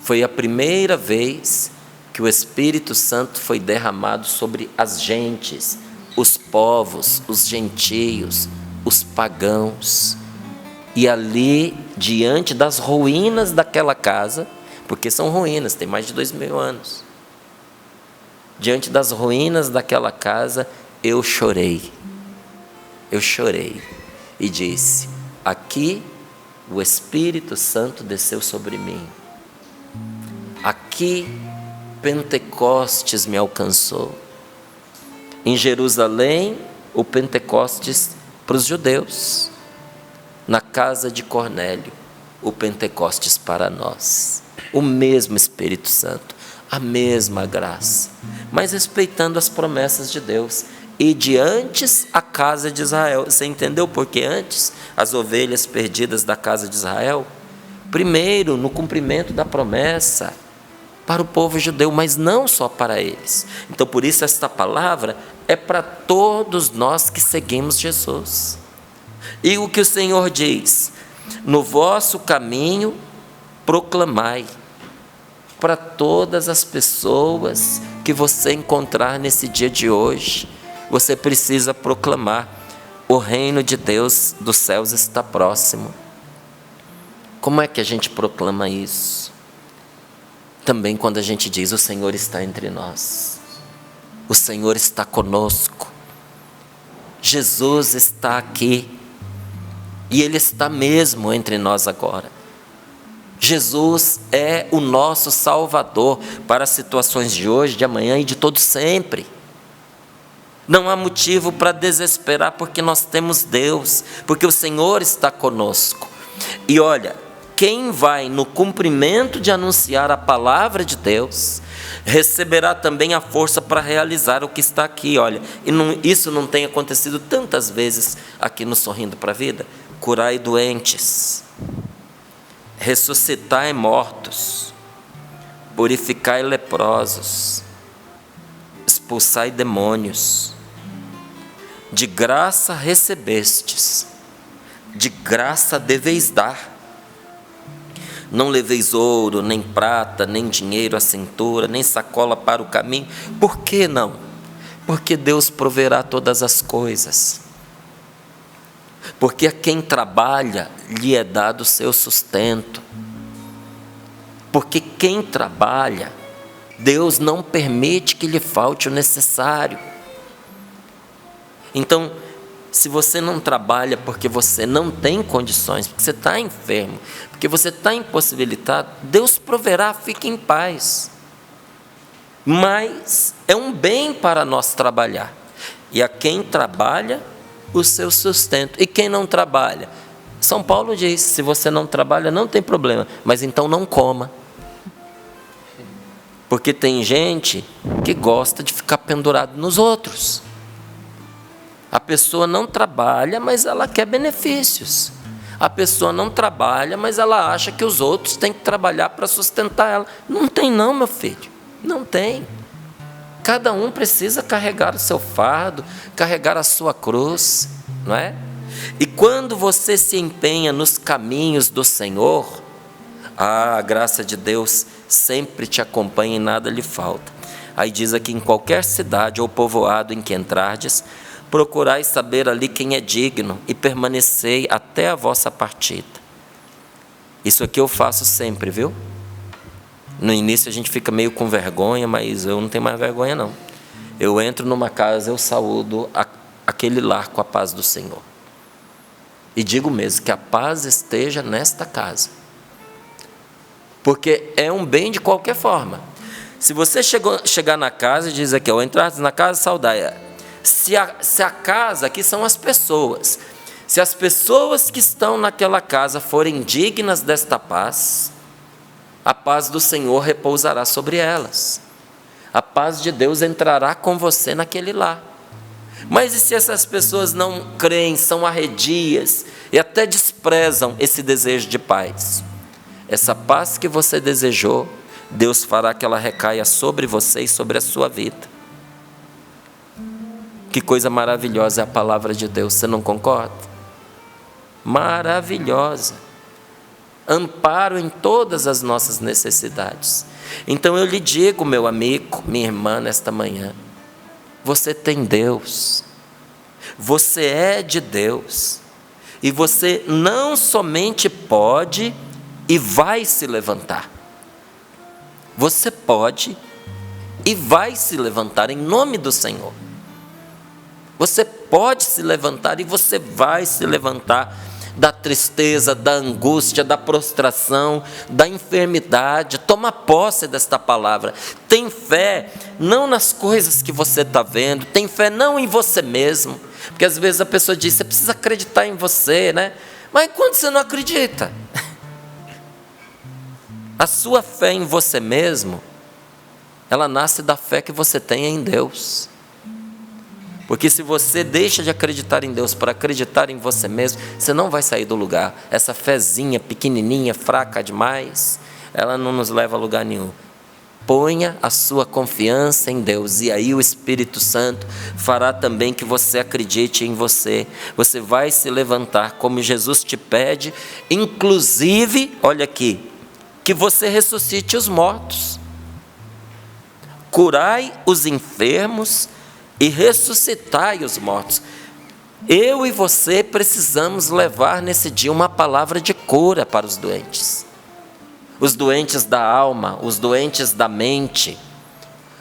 Foi a primeira vez que o Espírito Santo foi derramado sobre as gentes, os povos, os gentios, os pagãos. E ali, diante das ruínas daquela casa, porque são ruínas, tem mais de 2000 anos, diante das ruínas daquela casa, eu chorei e disse: aqui o Espírito Santo desceu sobre mim, aqui Pentecostes me alcançou. Em Jerusalém, o Pentecostes para os judeus. Na casa de Cornélio, o Pentecostes para nós. O mesmo Espírito Santo, a mesma graça, mas respeitando as promessas de Deus. E de antes a casa de Israel. Você entendeu por que antes as ovelhas perdidas da casa de Israel? Primeiro, no cumprimento da promessa para o povo judeu, mas não só para eles. Então, por isso, esta palavra é para todos nós que seguimos Jesus. E o que o Senhor diz: no vosso caminho proclamai, para todas as pessoas que você encontrar nesse dia de hoje, você precisa proclamar: o reino de Deus dos céus está próximo. Como é que a gente proclama isso? Também quando a gente diz: o Senhor está entre nós, o Senhor está conosco, Jesus está aqui, e Ele está mesmo entre nós agora. Jesus é o nosso Salvador para as situações de hoje, de amanhã e de todo sempre. Não há motivo para desesperar, porque nós temos Deus, porque o Senhor está conosco. E olha, quem vai no cumprimento de anunciar a palavra de Deus, receberá também a força para realizar o que está aqui. Olha, isso não tem acontecido tantas vezes aqui no Sorrindo para a Vida? Curai doentes, ressuscitai mortos, purificai leprosos, expulsai demônios. De graça recebestes, de graça deveis dar. Não leveis ouro, nem prata, nem dinheiro à cintura, nem sacola para o caminho. Por que não? Porque Deus proverá todas as coisas. Porque a quem trabalha lhe é dado o seu sustento. Porque quem trabalha, Deus não permite que lhe falte o necessário. Então, se você não trabalha porque você não tem condições, porque você está enfermo, porque você está impossibilitado, Deus proverá, fique em paz. Mas é um bem para nós trabalhar. E a quem trabalha, o seu sustento. E quem não trabalha? São Paulo diz: se você não trabalha, não tem problema, mas então não coma. Porque tem gente que gosta de ficar pendurado nos outros. A pessoa não trabalha, mas ela quer benefícios. A pessoa não trabalha, mas ela acha que os outros têm que trabalhar para sustentar ela. Não tem não, meu filho. Não tem. Cada um precisa carregar o seu fardo, carregar a sua cruz, não é? E quando você se empenha nos caminhos do Senhor, a graça de Deus sempre te acompanha e nada lhe falta. Aí diz aqui: em qualquer cidade ou povoado em que entrardes, procurai saber ali quem é digno e permanecei até a vossa partida. Isso aqui eu faço sempre, viu? No início a gente fica meio com vergonha, mas eu não tenho mais vergonha não. Eu entro numa casa, eu saúdo aquele lar com a paz do Senhor. E digo mesmo que a paz esteja nesta casa. Porque é um bem de qualquer forma. Se você chegar na casa e diz aqui, ao entrar na casa, saudai. Se a casa, aqui são as pessoas. Se as pessoas que estão naquela casa forem dignas desta paz, a paz do Senhor repousará sobre elas. A paz de Deus entrará com você naquele lar. Mas e se essas pessoas não creem, são arredias e até desprezam esse desejo de paz? Essa paz que você desejou, Deus fará que ela recaia sobre você e sobre a sua vida. Que coisa maravilhosa é a palavra de Deus, você não concorda? Maravilhosa. Amparo em todas as nossas necessidades. Então eu lhe digo, meu amigo, minha irmã, nesta manhã, você tem Deus, você é de Deus, e você não somente pode e vai se levantar, você pode e vai se levantar em nome do Senhor. Você pode se levantar e você vai se levantar da tristeza, da angústia, da prostração, da enfermidade. Toma posse desta palavra. Tem fé não nas coisas que você está vendo, tem fé não em você mesmo, porque às vezes a pessoa diz, você precisa acreditar em você, né? Mas quando você não acredita? A sua fé em você mesmo, ela nasce da fé que você tem em Deus. Porque se você deixa de acreditar em Deus para acreditar em você mesmo, você não vai sair do lugar. Essa fezinha pequenininha, fraca demais, ela não nos leva a lugar nenhum. Ponha a sua confiança em Deus e aí o Espírito Santo fará também que você acredite em você. Você vai se levantar como Jesus te pede, inclusive, olha aqui, que você ressuscite os mortos. Curai os enfermos e ressuscitai os mortos. Eu e você precisamos levar nesse dia uma palavra de cura para os doentes. Os doentes da alma, os doentes da mente,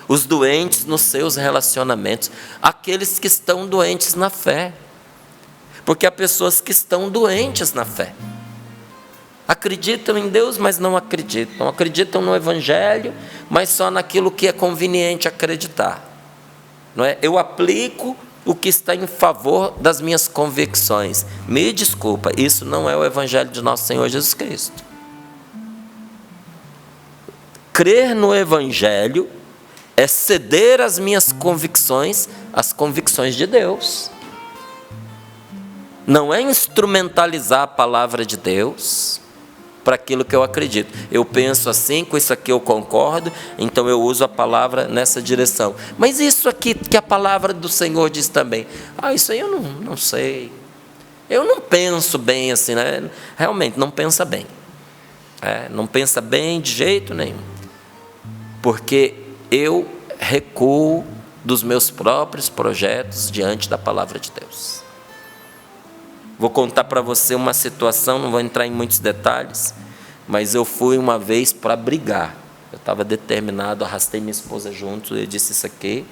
os doentes nos seus relacionamentos, aqueles que estão doentes na fé. Porque há pessoas que estão doentes na fé. Acreditam em Deus, mas não acreditam. Acreditam no Evangelho, mas só naquilo que é conveniente acreditar. Não é? Eu aplico o que está em favor das minhas convicções. Me desculpa, isso não é o Evangelho de nosso Senhor Jesus Cristo. Crer no Evangelho é ceder as minhas convicções às convicções de Deus. Não é instrumentalizar a palavra de Deus para aquilo que eu acredito. Eu penso assim, com isso aqui eu concordo, então eu uso a palavra nessa direção. Mas isso aqui que a palavra do Senhor diz também, isso aí eu não sei. Eu não penso bem assim, né? Realmente não pensa bem. Não pensa bem de jeito nenhum. Porque eu recuo dos meus próprios projetos diante da palavra de Deus. Vou contar para você uma situação, não vou entrar em muitos detalhes, mas eu fui uma vez para brigar. Eu estava determinado, arrastei minha esposa junto, eu disse, isso aqui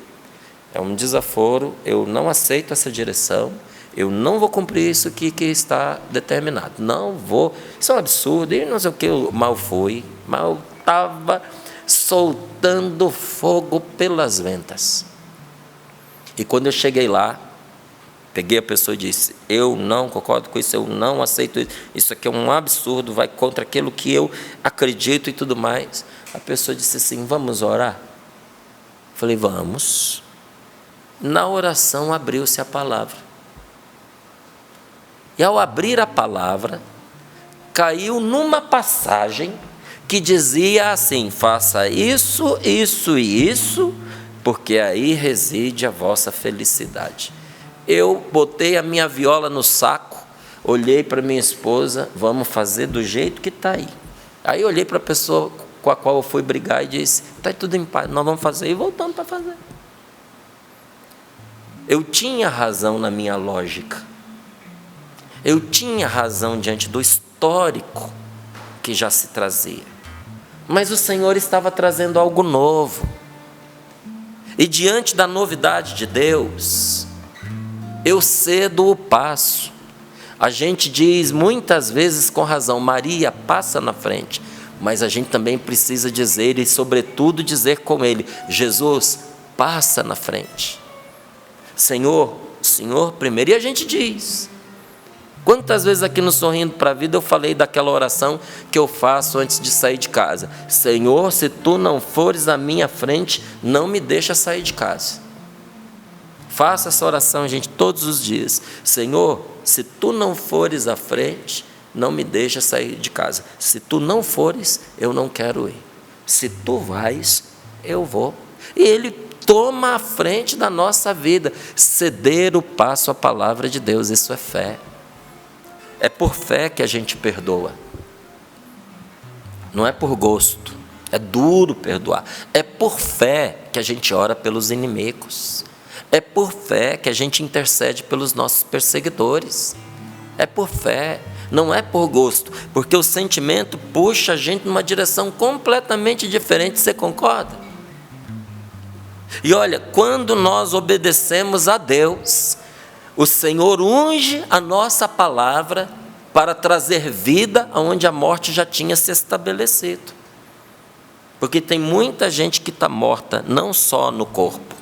é um desaforo, eu não aceito essa direção, eu não vou cumprir isso aqui que está determinado. Não vou, isso é um absurdo, e não sei o que, eu mal fui, mal estava soltando fogo pelas ventas. E quando eu cheguei lá, peguei a pessoa e disse, eu não concordo com isso, eu não aceito isso, isso aqui é um absurdo, vai contra aquilo que eu acredito e tudo mais. A pessoa disse assim, vamos orar? Falei, vamos. Na oração abriu-se a palavra. E ao abrir a palavra, caiu numa passagem que dizia assim, faça isso, isso e isso, porque aí reside a vossa felicidade. Eu botei a minha viola no saco, olhei para minha esposa, vamos fazer do jeito que está aí. Aí olhei para a pessoa com a qual eu fui brigar e disse, está tudo em paz, nós vamos fazer, e voltamos para fazer. Eu tinha razão na minha lógica. Eu tinha razão diante do histórico que já se trazia. Mas o Senhor estava trazendo algo novo. E diante da novidade de Deus, eu cedo o passo. A gente diz muitas vezes com razão, Maria, passa na frente. Mas a gente também precisa dizer, e sobretudo dizer com Ele, Jesus, passa na frente. Senhor primeiro. E a gente diz. Quantas vezes aqui no Sorrindo para a Vida eu falei daquela oração que eu faço antes de sair de casa. Senhor, se Tu não fores à minha frente, não me deixa sair de casa. Faça essa oração, gente, todos os dias. Senhor, se Tu não fores à frente, não me deixa sair de casa. Se Tu não fores, eu não quero ir. Se Tu vais, eu vou. E Ele toma a frente da nossa vida. Ceder o passo à palavra de Deus, isso é fé. É por fé que a gente perdoa. Não é por gosto. É duro perdoar. É por fé que a gente ora pelos inimigos. É por fé que a gente intercede pelos nossos perseguidores. É por fé. Não é por gosto, porque o sentimento puxa a gente numa direção completamente diferente, você concorda? E olha, quando nós obedecemos a Deus, o Senhor unge a nossa palavra para trazer vida aonde a morte já tinha se estabelecido. Porque tem muita gente que está morta, não só no corpo.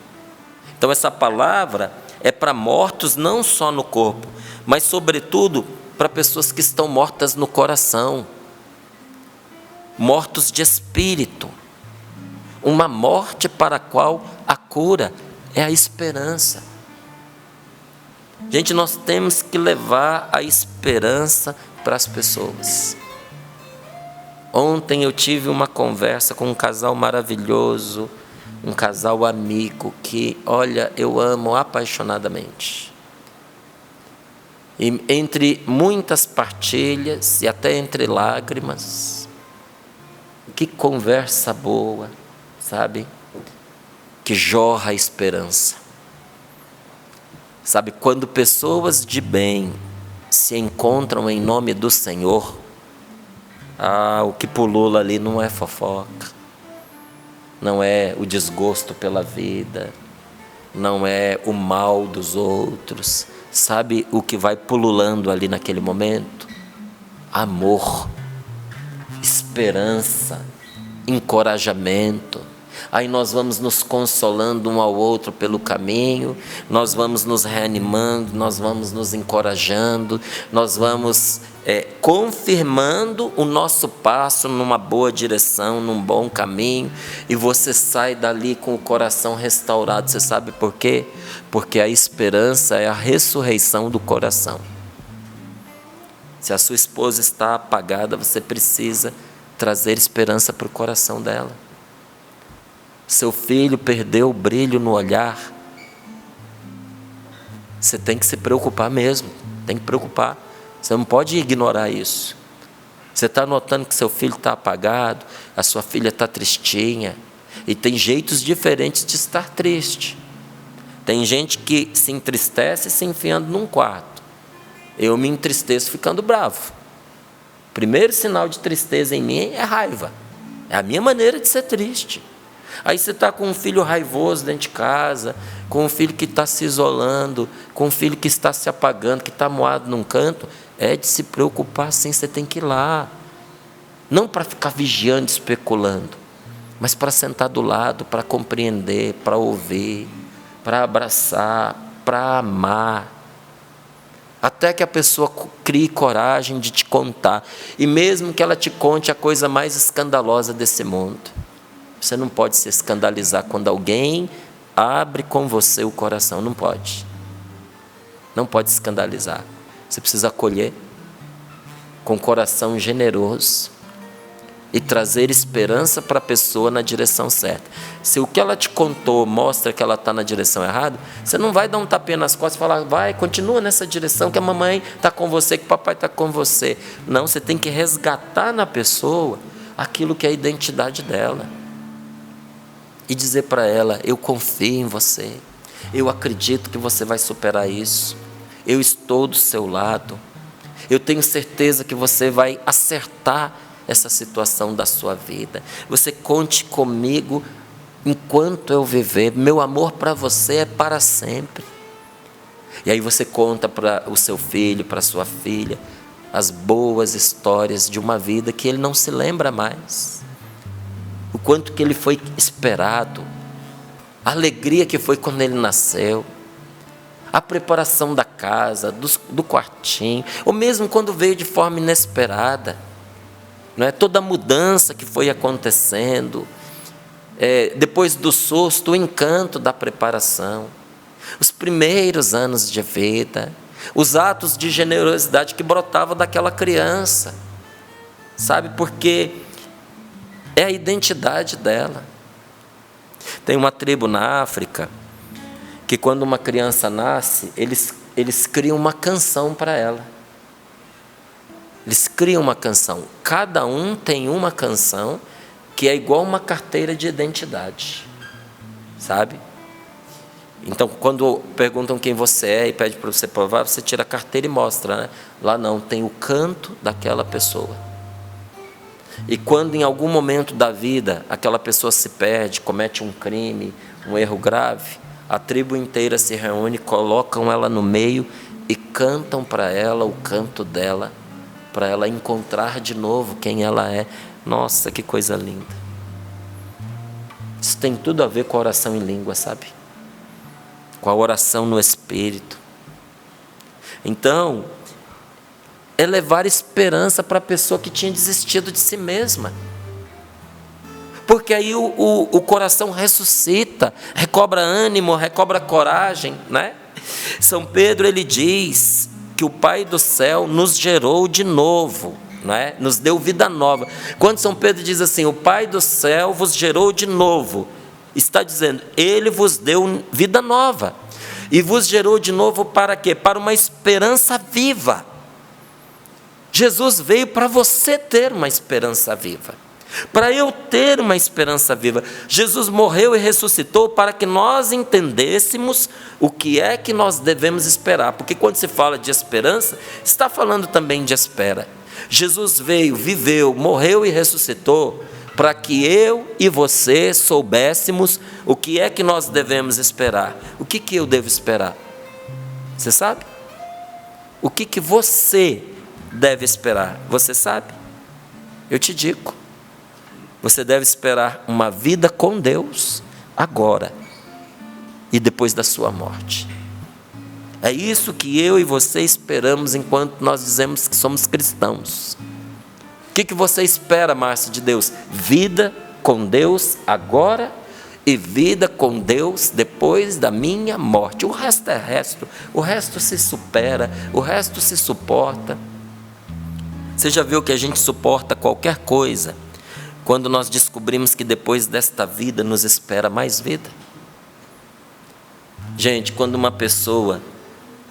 Então essa palavra é para mortos não só no corpo, mas sobretudo para pessoas que estão mortas no coração, mortos de espírito, uma morte para a qual a cura é a esperança. Gente, nós temos que levar a esperança para as pessoas. Ontem eu tive uma conversa com um casal maravilhoso, um casal amigo que, olha, eu amo apaixonadamente. E entre muitas partilhas e até entre lágrimas, que conversa boa, sabe? Que jorra a esperança. Sabe, quando pessoas de bem se encontram em nome do Senhor, o que pulula ali não é fofoca, não é o desgosto pela vida, não é o mal dos outros. Sabe o que vai pululando ali naquele momento? Amor, esperança, encorajamento. Aí nós vamos nos consolando um ao outro pelo caminho, nós vamos nos reanimando, nós vamos nos encorajando, nós vamos confirmando o nosso passo numa boa direção, num bom caminho, e você sai dali com o coração restaurado. Você sabe por quê? Porque a esperança é a ressurreição do coração. Se a sua esposa está apagada, você precisa trazer esperança para o coração dela. Seu filho perdeu o brilho no olhar, você tem que se preocupar mesmo, tem que preocupar, você não pode ignorar isso. Você está notando que seu filho está apagado, a sua filha está tristinha, e tem jeitos diferentes de estar triste. Tem gente que se entristece se enfiando num quarto, eu me entristeço ficando bravo. Primeiro sinal de tristeza em mim é raiva, é a minha maneira de ser triste. Aí você está com um filho raivoso dentro de casa, com um filho que está se isolando, com um filho que está se apagando, que está moado num canto, é de se preocupar sim, você tem que ir lá. Não para ficar vigiando, especulando, mas para sentar do lado, para compreender, para ouvir, para abraçar, para amar. Até que a pessoa crie coragem de te contar. E mesmo que ela te conte a coisa mais escandalosa desse mundo, você não pode se escandalizar quando alguém abre com você o coração. Não pode. Não pode escandalizar. Você precisa acolher com coração generoso e trazer esperança para a pessoa na direção certa. Se o que ela te contou mostra que ela está na direção errada, você não vai dar um tapinha nas costas e falar, vai, continua nessa direção, que a mamãe está com você, que o papai está com você. Não, você tem que resgatar na pessoa aquilo que é a identidade dela. E dizer para ela, eu confio em você, eu acredito que você vai superar isso, eu estou do seu lado, eu tenho certeza que você vai acertar essa situação da sua vida. Você conte comigo enquanto eu viver. Meu amor para você é para sempre. E aí você conta para o seu filho, para a sua filha, as boas histórias de uma vida que ele não se lembra mais. O quanto que ele foi esperado, a alegria que foi quando ele nasceu, a preparação da casa, do quartinho, ou mesmo quando veio de forma inesperada, não é? Toda a mudança que foi acontecendo, depois do susto, o encanto da preparação, os primeiros anos de vida, os atos de generosidade que brotavam daquela criança, sabe? Porque é a identidade dela. Tem uma tribo na África que quando uma criança nasce, eles criam uma canção para ela. Eles criam uma canção. Cada um tem uma canção que é igual uma carteira de identidade, sabe? Então, quando perguntam quem você é e pede para você provar, você tira a carteira e mostra, né? Lá não, tem o canto daquela pessoa. E quando em algum momento da vida aquela pessoa se perde, comete um crime, um erro grave, a tribo inteira se reúne, colocam ela no meio e cantam para ela o canto dela, para ela encontrar de novo quem ela é. Nossa, que coisa linda. Isso tem tudo a ver com a oração em língua, sabe? Com a oração no Espírito. Então, é levar esperança para a pessoa que tinha desistido de si mesma. Porque aí o coração ressuscita, recobra ânimo, recobra coragem, né? São Pedro, ele diz que o Pai do céu nos gerou de novo, né? Nos deu vida nova. Quando São Pedro diz assim, o Pai do céu vos gerou de novo, está dizendo, Ele vos deu vida nova. E vos gerou de novo para quê? Para uma esperança viva. Jesus veio para você ter uma esperança viva. Para eu ter uma esperança viva. Jesus morreu e ressuscitou para que nós entendêssemos o que é que nós devemos esperar. Porque quando se fala de esperança, está falando também de espera. Jesus veio, viveu, morreu e ressuscitou para que eu e você soubéssemos o que é que nós devemos esperar. O que eu devo esperar? Você sabe? O que você deve esperar? Você sabe? Eu te digo. Você deve esperar uma vida com Deus, agora e depois da sua morte. É isso que eu e você esperamos enquanto nós dizemos que somos cristãos. O que você espera, Márcio, de Deus? Vida com Deus agora e vida com Deus depois da minha morte. O resto é resto, o resto se supera, o resto se suporta. Você já viu que a gente suporta qualquer coisa quando nós descobrimos que depois desta vida nos espera mais vida? Gente, quando uma pessoa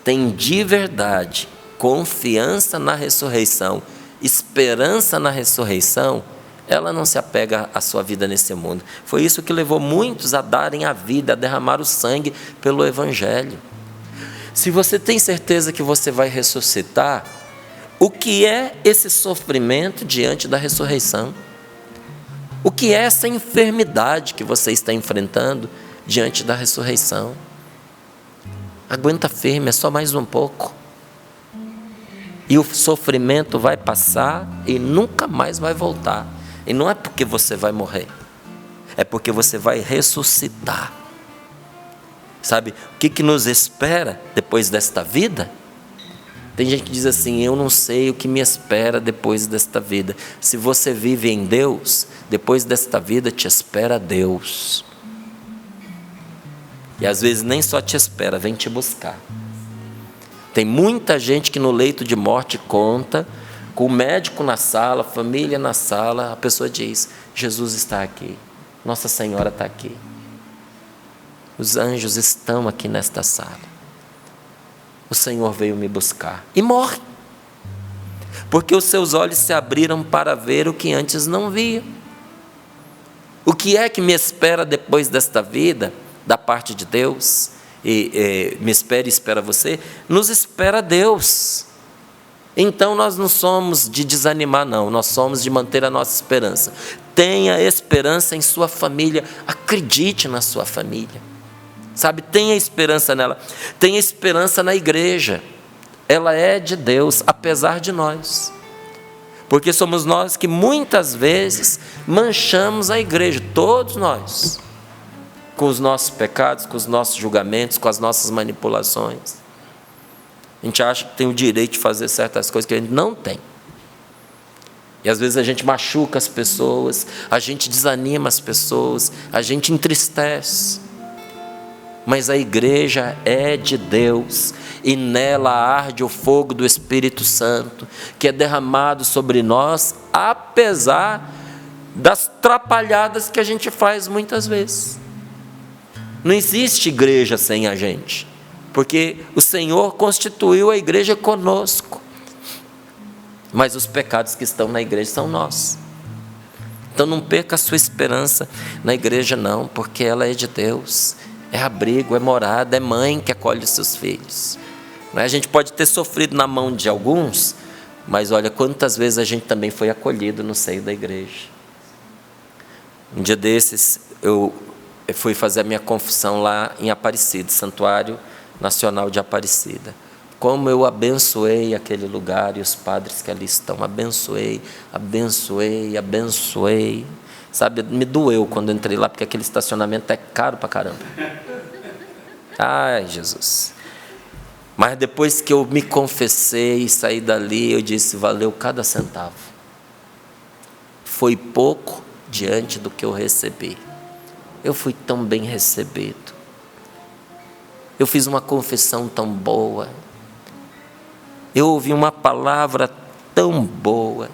tem de verdade confiança na ressurreição, esperança na ressurreição, ela não se apega à sua vida nesse mundo. Foi isso que levou muitos a darem a vida, a derramar o sangue pelo Evangelho. Se você tem certeza que você vai ressuscitar, o que é esse sofrimento diante da ressurreição? O que é essa enfermidade que você está enfrentando diante da ressurreição? Aguenta firme, é só mais um pouco. E o sofrimento vai passar e nunca mais vai voltar. E não é porque você vai morrer, é porque você vai ressuscitar. Sabe, o que nos espera depois desta vida? Tem gente que diz assim, eu não sei o que me espera depois desta vida. Se você vive em Deus, depois desta vida te espera Deus. E às vezes nem só te espera, vem te buscar. Tem muita gente que no leito de morte conta, com o médico na sala, família na sala, a pessoa diz, Jesus está aqui, Nossa Senhora está aqui. Os anjos estão aqui nesta sala. O Senhor veio me buscar. E morre. Porque os seus olhos se abriram para ver o que antes não via. O que é que me espera depois desta vida, da parte de Deus? Me espera e espera você, nos espera Deus. Então nós não somos de desanimar, não, nós somos de manter a nossa esperança. Tenha esperança em sua família, acredite na sua família, sabe? Tenha esperança nela, tenha esperança na igreja, ela é de Deus, apesar de nós, porque somos nós que muitas vezes manchamos a igreja, todos nós, com os nossos pecados, com os nossos julgamentos, com as nossas manipulações. A gente acha que tem o direito de fazer certas coisas que a gente não tem. E às vezes a gente machuca as pessoas, a gente desanima as pessoas, a gente entristece. Mas a igreja é de Deus e nela arde o fogo do Espírito Santo, que é derramado sobre nós, apesar das trapalhadas que a gente faz muitas vezes. Não existe igreja sem a gente, porque o Senhor constituiu a igreja conosco, mas os pecados que estão na igreja são nossos. Então não perca a sua esperança na igreja não, porque ela é de Deus, é abrigo, é morada, é mãe que acolhe os seus filhos. A gente pode ter sofrido na mão de alguns, mas olha quantas vezes a gente também foi acolhido no seio da igreja. Um dia desses eu fui fazer a minha confissão lá em Aparecida, Santuário Nacional de Aparecida. Como eu abençoei aquele lugar e os padres que ali estão, abençoei, abençoei, abençoei. Sabe, me doeu quando eu entrei lá, porque aquele estacionamento é caro pra caramba. Ai, Jesus. Mas depois que eu me confessei e saí dali, eu disse, valeu cada centavo. Foi pouco diante do que eu recebi. Eu fui tão bem recebido. Eu fiz uma confissão tão boa. Eu ouvi uma palavra tão boa.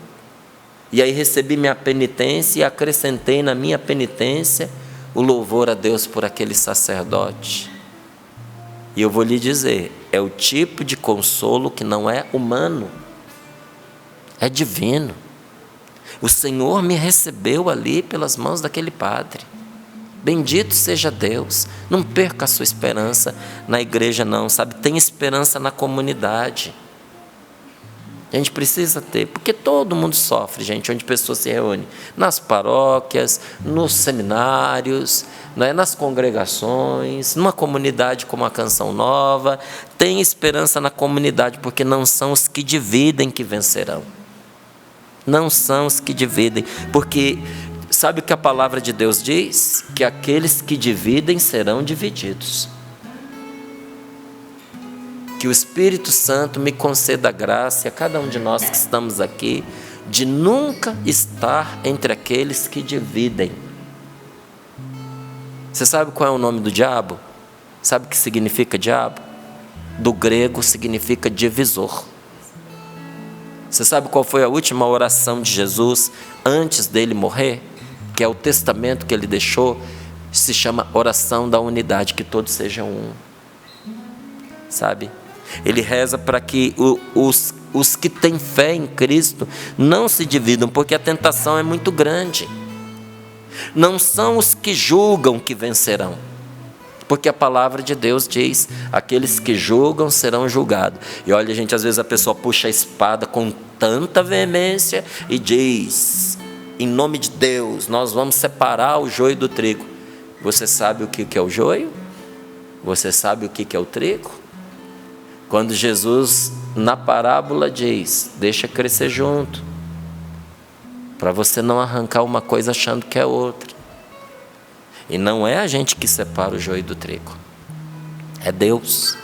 E aí recebi minha penitência e acrescentei na minha penitência o louvor a Deus por aquele sacerdote. E eu vou lhe dizer, é o tipo de consolo que não é humano, é divino. O Senhor me recebeu ali pelas mãos daquele padre. Bendito seja Deus. Não perca a sua esperança na igreja não, sabe? Tenha esperança na comunidade. A gente precisa ter, porque todo mundo sofre, gente, onde pessoas se reúnem. Nas paróquias, nos seminários, nas congregações, numa comunidade como a Canção Nova. Tenha esperança na comunidade, porque não são os que dividem que vencerão. Não são os que dividem, porque sabe o que a palavra de Deus diz? Que aqueles que dividem serão divididos. Que o Espírito Santo me conceda a graça, e a cada um de nós que estamos aqui, de nunca estar entre aqueles que dividem. Você sabe qual é o nome do diabo? Sabe o que significa diabo? Do grego significa divisor. Você sabe qual foi a última oração de Jesus antes dele morrer? Que é o testamento que ele deixou, se chama oração da unidade, que todos sejam um. Sabe? Ele reza para que os que têm fé em Cristo não se dividam, porque a tentação é muito grande. Não são os que julgam que vencerão, porque a palavra de Deus diz, aqueles que julgam serão julgados. E olha, gente, às vezes a pessoa puxa a espada com tanta veemência e diz, em nome de Deus, nós vamos separar o joio do trigo. Você sabe o que é o joio? Você sabe o que é o trigo? Quando Jesus, na parábola, diz, deixa crescer junto, para você não arrancar uma coisa achando que é outra. E não é a gente que separa o joio do trigo, é Deus.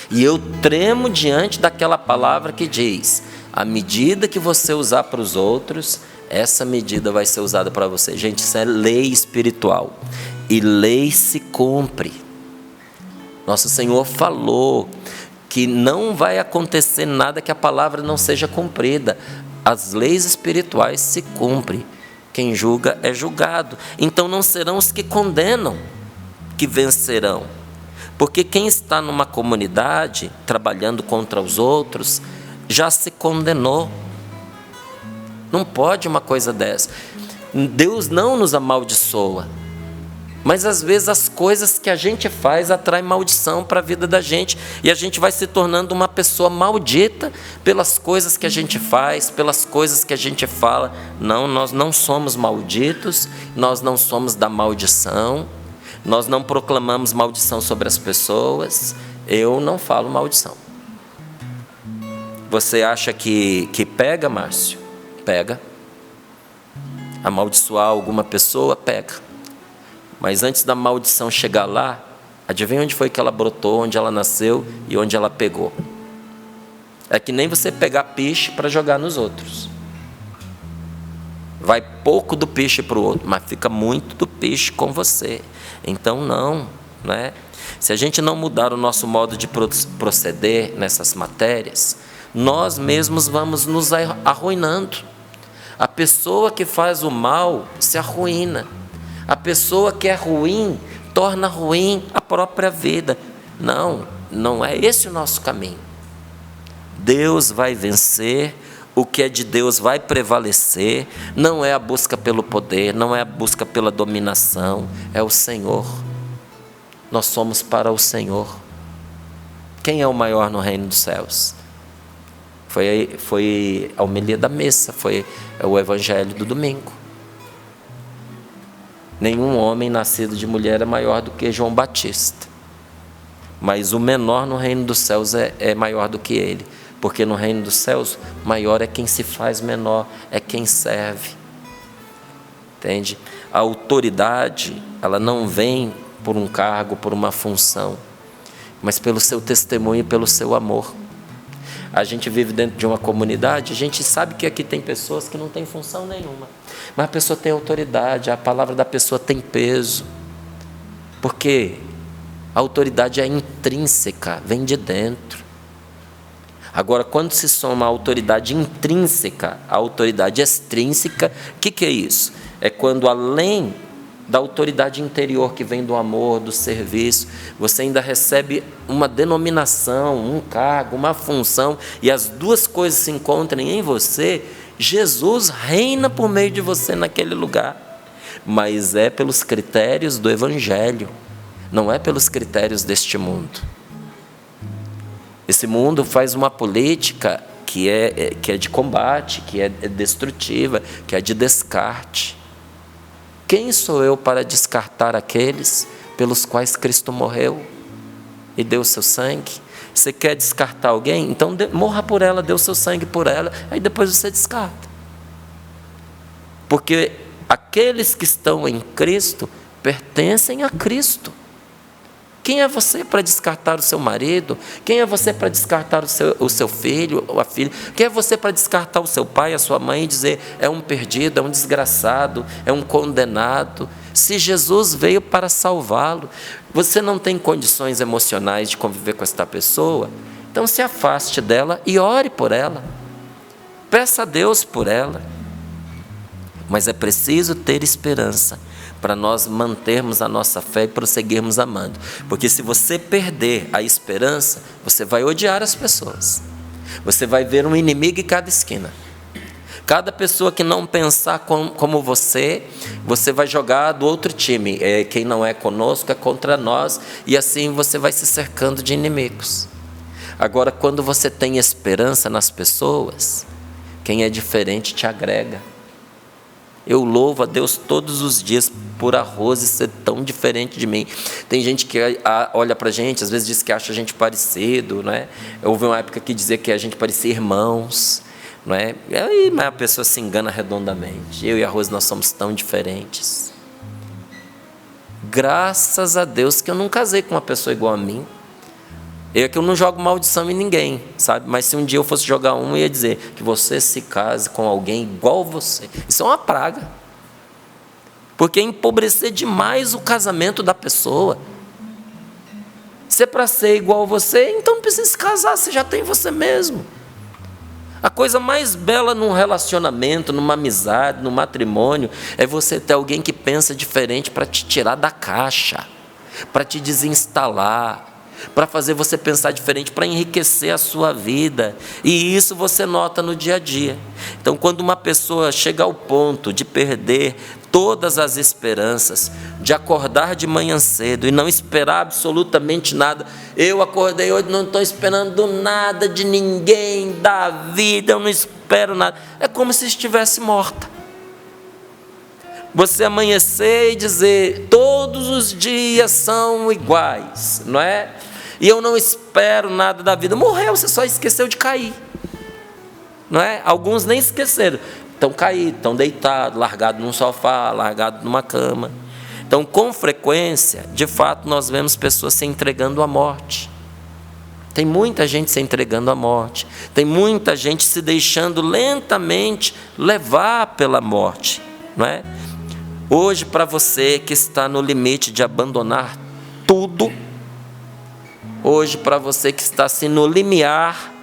E eu tremo diante daquela palavra que diz, a medida que você usar para os outros, essa medida vai ser usada para você. Gente, isso é lei espiritual, e lei se cumpre. Nosso Senhor falou que não vai acontecer nada que a palavra não seja cumprida. As leis espirituais se cumprem. Quem julga é julgado. Então não serão os que condenam que vencerão. Porque quem está numa comunidade trabalhando contra os outros já se condenou. Não pode uma coisa dessa. Deus não nos amaldiçoa. Mas às vezes as coisas que a gente faz atraem maldição para a vida da gente, e a gente vai se tornando uma pessoa maldita pelas coisas que a gente faz, pelas coisas que a gente fala. Não, nós não somos malditos, nós não somos da maldição, nós não proclamamos maldição sobre as pessoas. Eu não falo maldição. Você acha que pega, Márcio? Pega. Amaldiçoar alguma pessoa? Pega. Mas antes da maldição chegar lá, adivinha onde foi que ela brotou, onde ela nasceu e onde ela pegou? É que nem você pegar peixe para jogar nos outros. Vai pouco do peixe para o outro, mas fica muito do peixe com você. Então não, né? Se a gente não mudar o nosso modo de proceder nessas matérias, nós mesmos vamos nos arruinando. A pessoa que faz o mal se arruína. A pessoa que é ruim torna ruim a própria vida. Não, não é esse o nosso caminho. Deus vai vencer, o que é de Deus vai prevalecer. Não é a busca pelo poder, não é a busca pela dominação, é o Senhor. Nós somos para o Senhor. Quem é o maior no reino dos céus? Foi a homilia da missa, foi o evangelho do domingo. Nenhum homem nascido de mulher é maior do que João Batista. Mas o menor no reino dos céus é maior do que ele. Porque no reino dos céus, maior é quem se faz menor, é quem serve. Entende? A autoridade, ela não vem por um cargo, por uma função, mas pelo seu testemunho e pelo seu amor. A gente vive dentro de uma comunidade, a gente sabe que aqui tem pessoas que não têm função nenhuma, mas a pessoa tem autoridade, a palavra da pessoa tem peso, porque a autoridade é intrínseca, vem de dentro. Agora, quando se soma a autoridade intrínseca, a autoridade extrínseca, o que é isso? É quando além da autoridade interior que vem do amor, do serviço, você ainda recebe uma denominação, um cargo, uma função, e as duas coisas se encontram em você. Jesus reina por meio de você naquele lugar, mas é pelos critérios do Evangelho, não é pelos critérios deste mundo. Esse mundo faz uma política que é de combate, que é destrutiva, que é de descarte. Quem sou eu para descartar aqueles pelos quais Cristo morreu e deu o seu sangue? Você quer descartar alguém? Então morra por ela, dê o seu sangue por ela, aí depois você descarta. Porque aqueles que estão em Cristo pertencem a Cristo. Quem é você para descartar o seu marido? Quem é você para descartar o seu filho ou a filha? Quem é você para descartar o seu pai, a sua mãe e dizer é um perdido, é um desgraçado, é um condenado? Se Jesus veio para salvá-lo, você não tem condições emocionais de conviver com esta pessoa, então se afaste dela e ore por ela. Peça a Deus por ela. Mas é preciso ter esperança para nós mantermos a nossa fé e prosseguirmos amando. Porque se você perder a esperança, você vai odiar as pessoas. Você vai ver um inimigo em cada esquina. Cada pessoa que não pensar como você, você vai jogar do outro time. Quem não é conosco é contra nós, e assim você vai se cercando de inimigos. Agora, quando você tem esperança nas pessoas, quem é diferente te agrega. Eu louvo a Deus todos os dias por a Rose ser tão diferente de mim. Tem gente que olha pra gente, às vezes diz que acha a gente parecido, não é? Houve uma época que dizia que a gente parecia irmãos, não é? Mas a pessoa se engana redondamente. Eu e a Rose, nós somos tão diferentes. Graças a Deus que eu não casei com uma pessoa igual a mim. Eu não jogo maldição em ninguém, sabe? Mas se um dia eu fosse jogar eu ia dizer que você se case com alguém igual você. Isso é uma praga. Porque é empobrecer demais o casamento da pessoa. Se é para ser igual a você, então não precisa se casar, você já tem você mesmo. A coisa mais bela num relacionamento, numa amizade, num matrimônio, é você ter alguém que pensa diferente para te tirar da caixa, para te desinstalar, para fazer você pensar diferente, para enriquecer a sua vida. E isso você nota no dia a dia. Então, quando uma pessoa chega ao ponto de perder todas as esperanças, de acordar de manhã cedo e não esperar absolutamente nada. Eu acordei hoje, não estou esperando nada de ninguém, da vida, eu não espero nada. É como se estivesse morta. Você amanhecer e dizer, todos os dias são iguais, não é? E eu não espero nada da vida. Morreu, você só esqueceu de cair, não é? Alguns nem esqueceram. Estão caídos, estão deitados, largados num sofá, largados numa cama. Então, com frequência, de fato, nós vemos pessoas se entregando à morte. Tem muita gente se entregando à morte. Tem muita gente se deixando lentamente levar pela morte, não é? Hoje, para você que está no limite de abandonar tudo, hoje, para você que está assim no limiar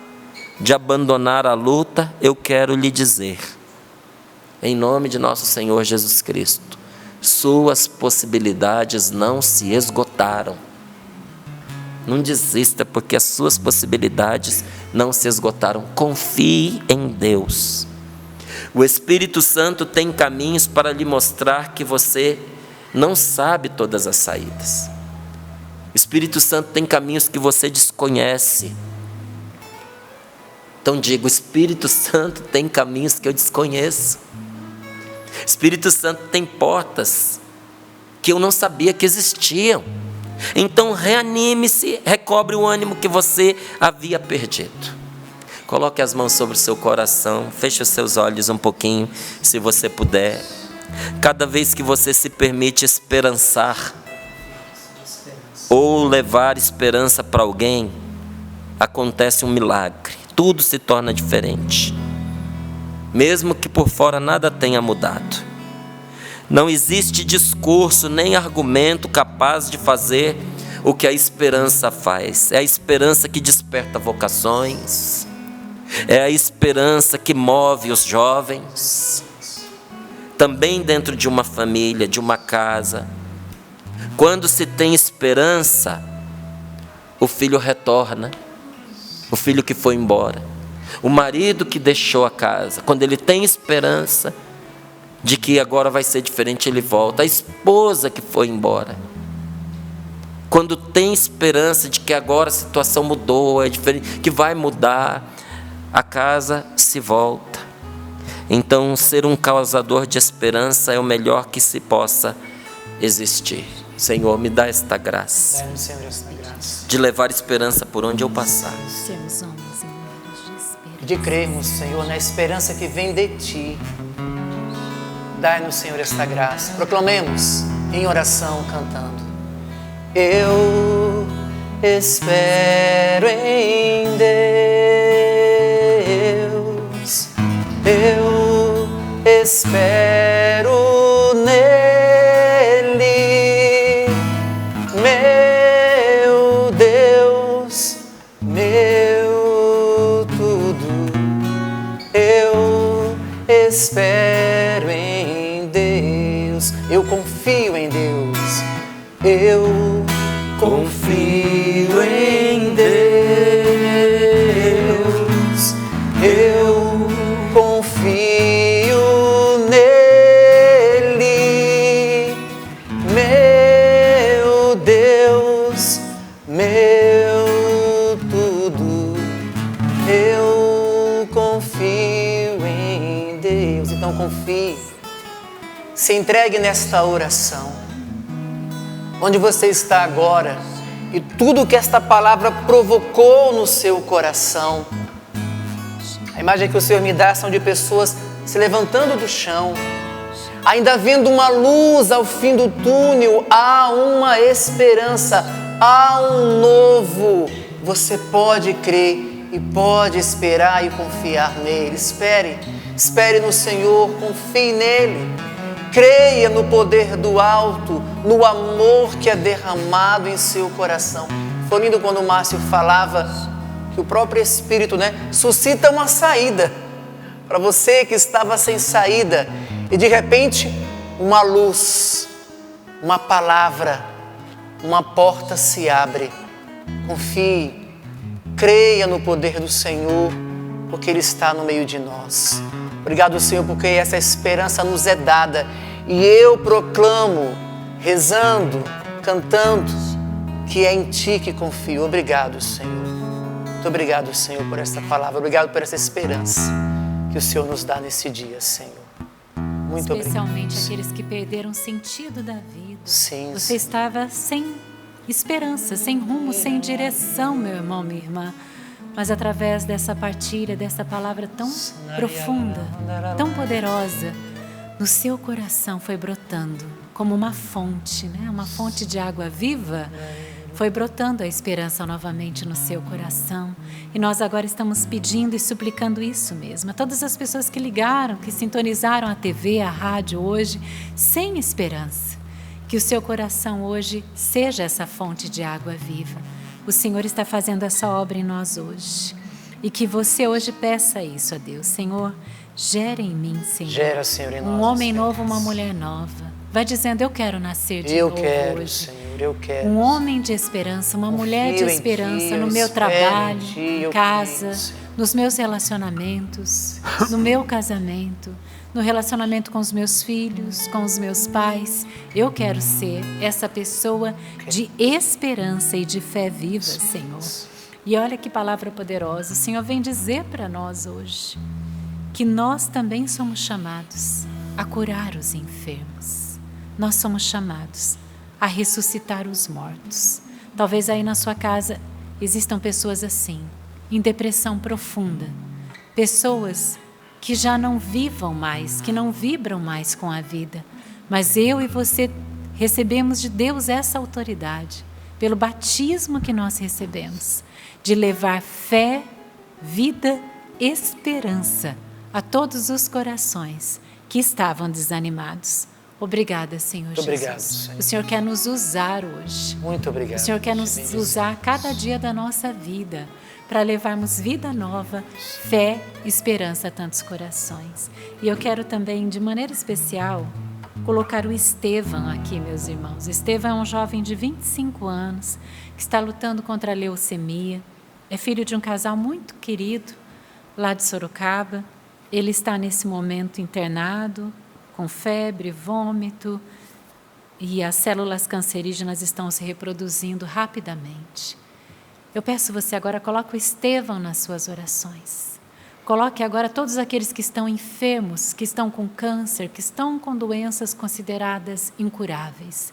de abandonar a luta, eu quero lhe dizer, em nome de nosso Senhor Jesus Cristo, suas possibilidades não se esgotaram. Não desista, porque as suas possibilidades não se esgotaram. Confie em Deus. O Espírito Santo tem caminhos para lhe mostrar que você não sabe todas as saídas. O Espírito Santo tem caminhos que você desconhece. Então diga, o Espírito Santo tem caminhos que eu desconheço. O Espírito Santo tem portas que eu não sabia que existiam. Então reanime-se, recobre o ânimo que você havia perdido. Coloque as mãos sobre o seu coração, feche os seus olhos um pouquinho, se você puder. Cada vez que você se permite esperançar, ou levar esperança para alguém, acontece um milagre, tudo se torna diferente. Mesmo que por fora nada tenha mudado. Não existe discurso nem argumento capaz de fazer o que a esperança faz. É a esperança que desperta vocações, é a esperança que move os jovens, também dentro de uma família, de uma casa. Quando se tem esperança, o filho retorna, o filho que foi embora, o marido que deixou a casa, quando ele tem esperança de que agora vai ser diferente, ele volta. A esposa que foi embora, quando tem esperança de que agora a situação mudou, é diferente, que vai mudar, a casa se volta. Então, ser um causador de esperança é o melhor que se possa existir. Senhor, me dá esta graça, Dá-me, Senhor, esta graça de levar esperança por onde eu passar. Sermos homens e mulheres de esperança. de crermos, Senhor, na esperança que vem de Ti. Dai-nos, Senhor, esta graça. Proclamemos em oração, cantando. Eu espero em Deus, eu espero nele, meu Deus, meu tudo. Eu espero em Deus, eu confio em Deus, eu confio em Deus, eu confio nele, meu Deus, meu tudo, eu confio em Deus. Então confie, se entregue nesta oração, onde você está agora, e tudo que esta palavra provocou no seu coração. A imagem que o Senhor me dá são de pessoas se levantando do chão, ainda vendo uma luz ao fim do túnel. Há uma esperança, há um novo. Você pode crer e pode esperar e confiar nele. Espere no Senhor, confie nele. Creia no poder do alto, no amor que é derramado em seu coração. Foi lindo quando o Márcio falava que o próprio Espírito, suscita uma saída para você que estava sem saída, e de repente uma luz, uma palavra, uma porta se abre. confie, creia no poder do Senhor, porque Ele está no meio de nós. Obrigado, Senhor, porque essa esperança nos é dada. E eu proclamo, rezando, cantando, que é em Ti que confio. Obrigado, Senhor. Muito obrigado, Senhor, por essa palavra. Obrigado por essa esperança que o Senhor nos dá nesse dia, Senhor. Muito Especialmente obrigado. aqueles que perderam o sentido da vida. Sim, Você estava sem esperança, sem rumo, sem direção, meu irmão, minha irmã. Mas através dessa partilha, dessa palavra tão profunda, tão poderosa, no seu coração foi brotando como uma fonte, né? Uma fonte de água viva. Foi brotando a esperança novamente no seu coração. E nós agora estamos pedindo e suplicando isso mesmo. A todas as pessoas que ligaram, que sintonizaram a TV, a rádio hoje, sem esperança. Que o seu coração hoje seja essa fonte de água viva. O Senhor está fazendo essa obra em nós hoje. E que você hoje peça isso a Deus. Senhor, gera em mim, Senhor. Gera, Senhor, em nós. Um homem novo, uma mulher nova. Vai dizendo, eu quero nascer de novo quero, hoje. Senhor, eu quero. Um homem de esperança, uma mulher de Confio em esperança Ti, no eu meu espero trabalho, em Ti, em eu casa, creio, Senhor. nos meus relacionamentos, no meu casamento, no relacionamento com os meus filhos, com os meus pais. Eu quero ser essa pessoa de esperança e de fé viva, Senhor. E olha que palavra poderosa. O Senhor vem dizer para nós hoje que nós também somos chamados a curar os enfermos. Nós somos chamados a ressuscitar os mortos. Talvez aí na sua casa existam pessoas assim, em depressão profunda. Pessoas que já não vivam mais, que não vibram mais com a vida. Mas eu e você recebemos de Deus essa autoridade, pelo batismo que nós recebemos, de levar fé, vida, esperança a todos os corações que estavam desanimados. Obrigada, Senhor Jesus. Obrigado, Senhor. O Senhor quer nos usar hoje. Muito obrigado. O Senhor quer nos Te usar cada dia da nossa vida para levarmos vida nova, fé e esperança a tantos corações. E eu quero também, de maneira especial, colocar o Estevão aqui, meus irmãos. Estevão é um jovem de 25 anos que está lutando contra a leucemia. É filho de um casal muito querido lá de Sorocaba. Ele está nesse momento internado, com febre, vômito, e as células cancerígenas estão se reproduzindo rapidamente. Eu peço você agora, coloque o Estevão nas suas orações. Coloque agora todos aqueles que estão enfermos, que estão com câncer, que estão com doenças consideradas incuráveis.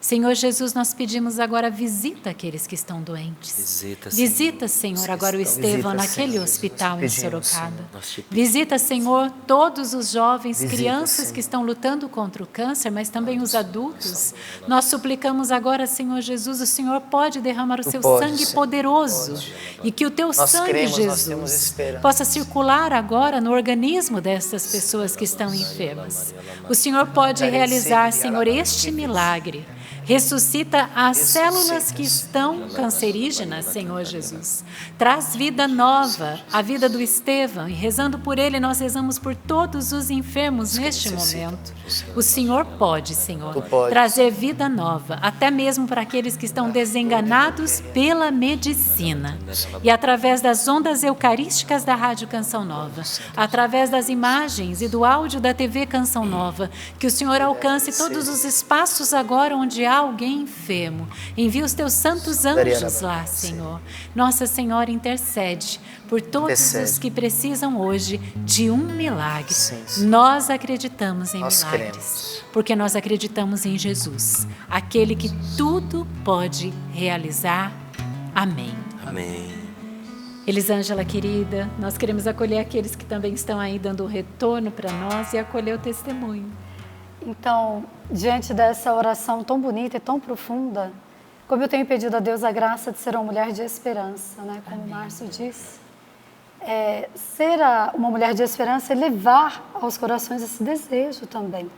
Senhor Jesus, nós pedimos agora, visita aqueles que estão doentes. Visita, Senhor, agora o Estevão naquele hospital em Sorocaba. Visita, Senhor, todos os jovens, crianças que estão lutando contra o câncer, mas também os adultos. Nós suplicamos agora, Senhor Jesus, o Senhor pode derramar o seu sangue poderoso e que o teu sangue, Jesus, possa circular agora no organismo dessas pessoas que estão enfermas. O Senhor pode realizar, Senhor, este milagre. Ressuscita as células que estão cancerígenas, Senhor Jesus. Traz vida nova, a vida do Estevão. E rezando por ele, nós rezamos por todos os enfermos neste momento. O Senhor pode, Senhor, trazer vida nova, até mesmo para aqueles que estão desenganados pela medicina. E através das ondas eucarísticas da Rádio Canção Nova, através das imagens e do áudio da TV Canção Nova, que o Senhor alcance todos os espaços agora onde há alguém enfermo. Envia os teus santos anjos lá, Senhor. Nossa Senhora intercede por todos os que precisam hoje de um milagre. Nós acreditamos em milagres, porque nós acreditamos em Jesus, aquele que tudo pode realizar. Amém. Amém. Elisângela, querida, nós queremos acolher aqueles que também estão aí dando o retorno para nós e acolher o testemunho. Então, diante dessa oração tão bonita e tão profunda, como eu tenho pedido a Deus a graça de ser uma mulher de esperança, né? Como o Márcio disse, ser uma mulher de esperança e levar aos corações esse desejo também.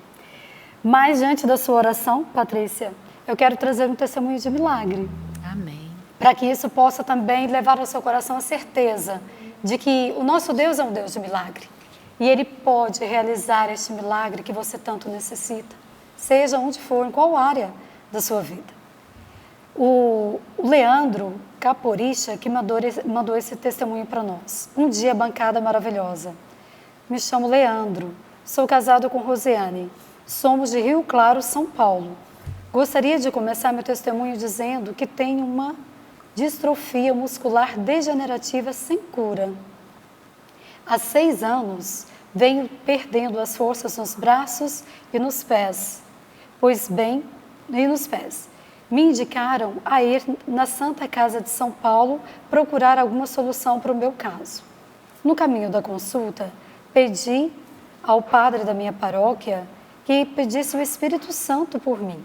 Mas diante da sua oração, Patrícia, eu quero trazer um testemunho de milagre. Amém. Para que isso possa também levar ao seu coração a certeza de que o nosso Deus é um Deus de milagre. E Ele pode realizar este milagre que você tanto necessita, seja onde for, em qual área da sua vida. O Leandro Caporicha que mandou esse testemunho para nós. Um dia, bancada maravilhosa. Me chamo Leandro, sou casado com Rosiane. Somos de Rio Claro, São Paulo. Gostaria de começar meu testemunho dizendo que tenho uma distrofia muscular degenerativa sem cura. Há 6 anos, venho perdendo as forças nos braços e nos pés. Me indicaram a ir na Santa Casa de São Paulo procurar alguma solução para o meu caso. No caminho da consulta, pedi ao padre da minha paróquia que pedisse o Espírito Santo por mim.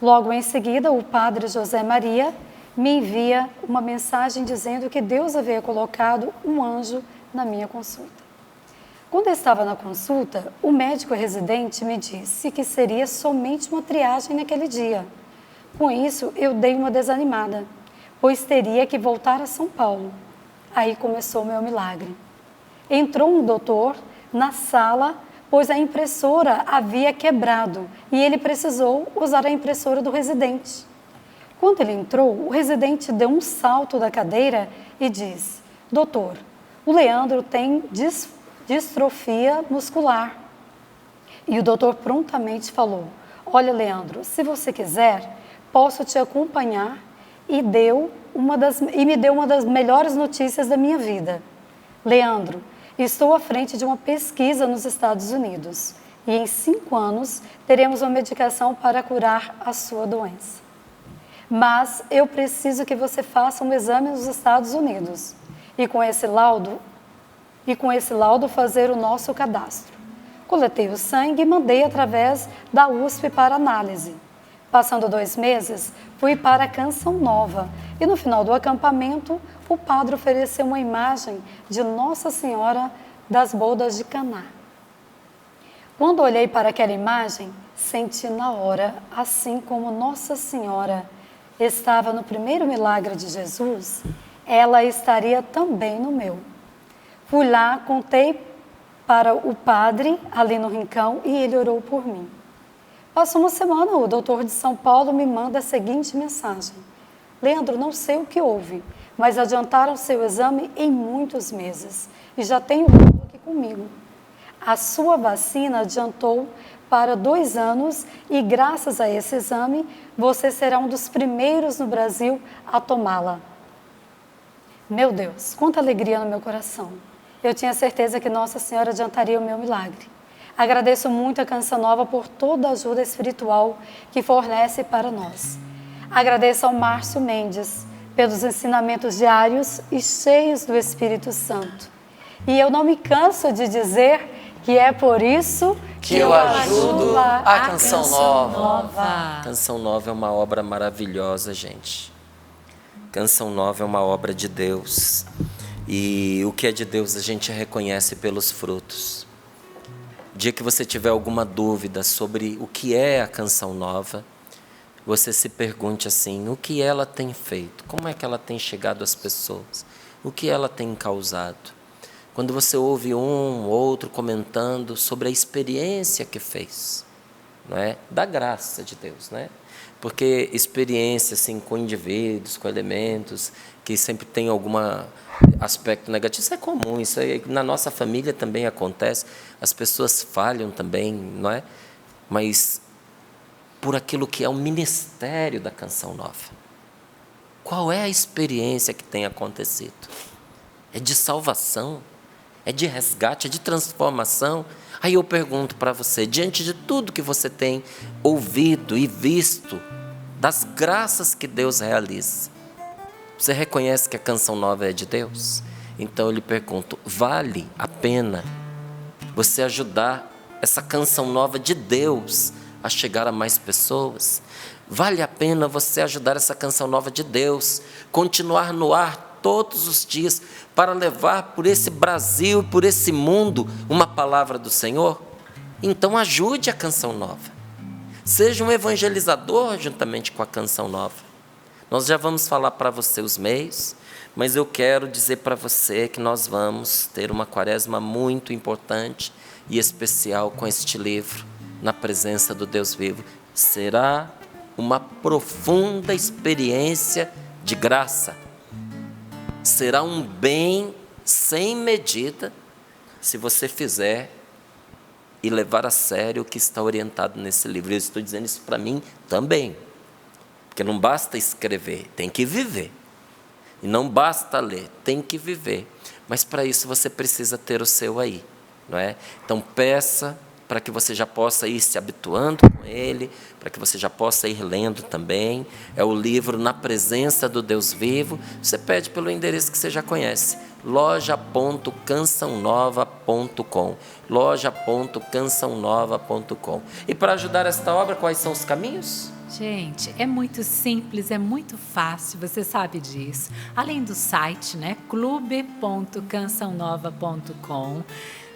Logo em seguida, o padre José Maria me envia uma mensagem dizendo que Deus havia colocado um anjo na minha consulta. Quando eu estava na consulta, o médico residente me disse que seria somente uma triagem naquele dia. Com isso, eu dei uma desanimada, pois teria que voltar a São Paulo. Aí começou o meu milagre. Entrou um doutor na sala, pois a impressora havia quebrado e ele precisou usar a impressora do residente. Quando ele entrou, o residente deu um salto da cadeira e disse: doutor, o Leandro tem distrofia muscular. E o doutor prontamente falou: olha, Leandro, se você quiser, posso te acompanhar, e me deu uma das melhores notícias da minha vida. Leandro, estou à frente de uma pesquisa nos Estados Unidos e em 5 anos teremos uma medicação para curar a sua doença. Mas eu preciso que você faça um exame nos Estados Unidos e com esse laudo fazer o nosso cadastro. Coletei o sangue e mandei através da USP para análise. Passando 2 meses, fui para a Canção Nova e no final do acampamento, o padre ofereceu uma imagem de Nossa Senhora das Bodas de Caná. Quando olhei para aquela imagem, senti na hora, assim como Nossa Senhora estava no primeiro milagre de Jesus, ela estaria também no meu. Fui lá, contei para o padre ali no rincão e ele orou por mim. Passou uma semana, o doutor de São Paulo me manda a seguinte mensagem: Leandro, não sei o que houve, mas adiantaram seu exame em muitos meses e já tenho o laudo aqui comigo. A sua vacina adiantou para 2 anos e graças a esse exame você será um dos primeiros no Brasil a tomá-la. Meu Deus, quanta alegria no meu coração. Eu tinha certeza que Nossa Senhora adiantaria o meu milagre. Agradeço muito a Canção Nova por toda a ajuda espiritual que fornece para nós. Agradeço ao Márcio Mendes pelos ensinamentos diários e cheios do Espírito Santo. E eu não me canso de dizer que é por isso que eu ajudo a Canção Nova. Canção Nova é uma obra maravilhosa, gente. Canção Nova é uma obra de Deus. E o que é de Deus a gente reconhece pelos frutos. O dia que você tiver alguma dúvida sobre o que é a Canção Nova, você se pergunte assim: o que ela tem feito? Como é que ela tem chegado às pessoas? O que ela tem causado? Quando você ouve um ou outro comentando sobre a experiência que fez, não é? Da graça de Deus, né? Porque experiência assim, com indivíduos, com elementos, que sempre tem algum aspecto negativo, isso é comum, isso aí, na nossa família também acontece, as pessoas falham também, não é? Mas por aquilo que é o ministério da Canção Nova. Qual é a experiência que tem acontecido? É de salvação? É de resgate? É de transformação? Aí eu pergunto para você, diante de tudo que você tem ouvido e visto, das graças que Deus realiza, você reconhece que a Canção Nova é de Deus? Então eu lhe pergunto, vale a pena você ajudar essa Canção Nova de Deus a chegar a mais pessoas? Vale a pena você ajudar essa Canção Nova de Deus continuar no ar todos os dias para levar por esse Brasil, por esse mundo, uma palavra do Senhor? Então ajude a Canção Nova. Seja um evangelizador juntamente com a Canção Nova. Nós já vamos falar para você os meios, mas eu quero dizer para você que nós vamos ter uma quaresma muito importante e especial com este livro, Na Presença do Deus Vivo. Será uma profunda experiência de graça. Será um bem sem medida se você fizer e levar a sério o que está orientado nesse livro. Eu estou dizendo isso para mim também, porque não basta escrever, tem que viver. E não basta ler, tem que viver. Mas para isso você precisa ter o seu aí, não é? Então peça para que você já possa ir se habituando com ele, para que você já possa ir lendo também. É o livro Na Presença do Deus Vivo. Você pede pelo endereço que você já conhece, loja.cançãonova.com, loja.cançãonova.com. E para ajudar esta obra, quais são os caminhos? Gente, é muito simples, é muito fácil, você sabe disso. Além do site, né? clube.cançãonova.com.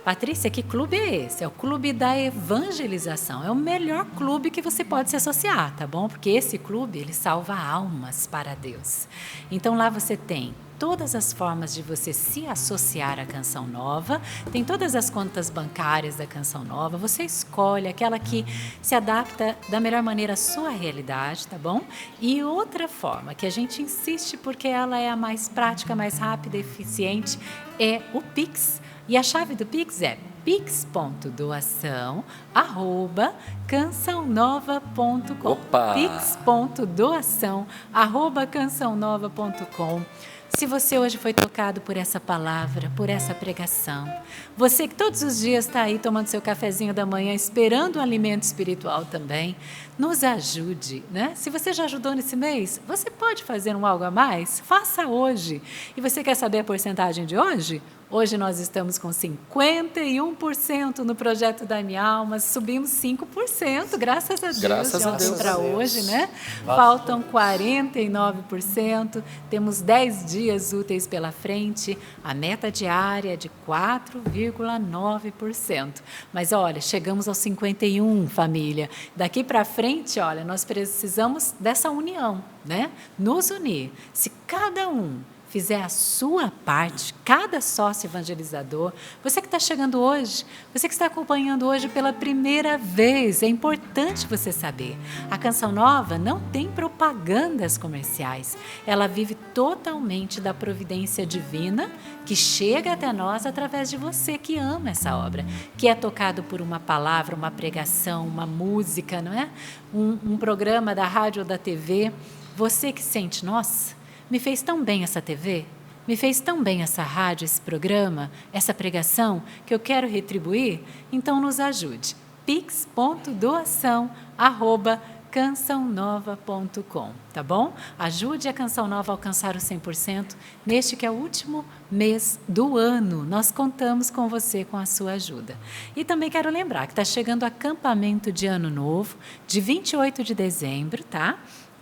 Patrícia, que clube é esse? É o clube da evangelização. É o melhor clube que você pode se associar, tá bom? Porque esse clube, ele salva almas para Deus. Então lá você tem todas as formas de você se associar à Canção Nova, tem todas as contas bancárias da Canção Nova, você escolhe aquela que se adapta da melhor maneira à sua realidade, tá bom? E outra forma que a gente insiste porque ela é a mais prática, mais rápida e eficiente é o Pix. E a chave do Pix é pix.doação@cançãonova.com. Opa! pix.doação@cançãonova.com. Se você hoje foi tocado por essa palavra, por essa pregação, você que todos os dias está aí tomando seu cafezinho da manhã, esperando um alimento espiritual também, nos ajude, né? Se você já ajudou nesse mês, você pode fazer algo a mais? Faça hoje. E você quer saber a porcentagem de hoje? Hoje nós estamos com 51% no projeto da Minha Alma, subimos 5%, graças a Deus. Graças a Deus. Para hoje, né? Faltam 49%, temos 10 dias úteis pela frente, a meta diária é de 4,9%. Mas olha, chegamos aos 51%, família. Daqui para frente, olha, nós precisamos dessa união, né? Nos unir. Se cada um fizer a sua parte, cada sócio evangelizador, você que está chegando hoje, você que está acompanhando hoje pela primeira vez, é importante você saber. A Canção Nova não tem propagandas comerciais, ela vive totalmente da providência divina que chega até nós através de você que ama essa obra, que é tocado por uma palavra, uma pregação, uma música, não é? Um programa da rádio ou da TV. Você que sente, nossa, me fez tão bem essa TV, me fez tão bem essa rádio, esse programa, essa pregação, que eu quero retribuir, então nos ajude. pix.doação@cançãonova.com, tá bom? Ajude a Canção Nova a alcançar o 100%, neste que é o último mês do ano. Nós contamos com você, com a sua ajuda. E também quero lembrar que está chegando o acampamento de Ano Novo, de 28 de dezembro, tá?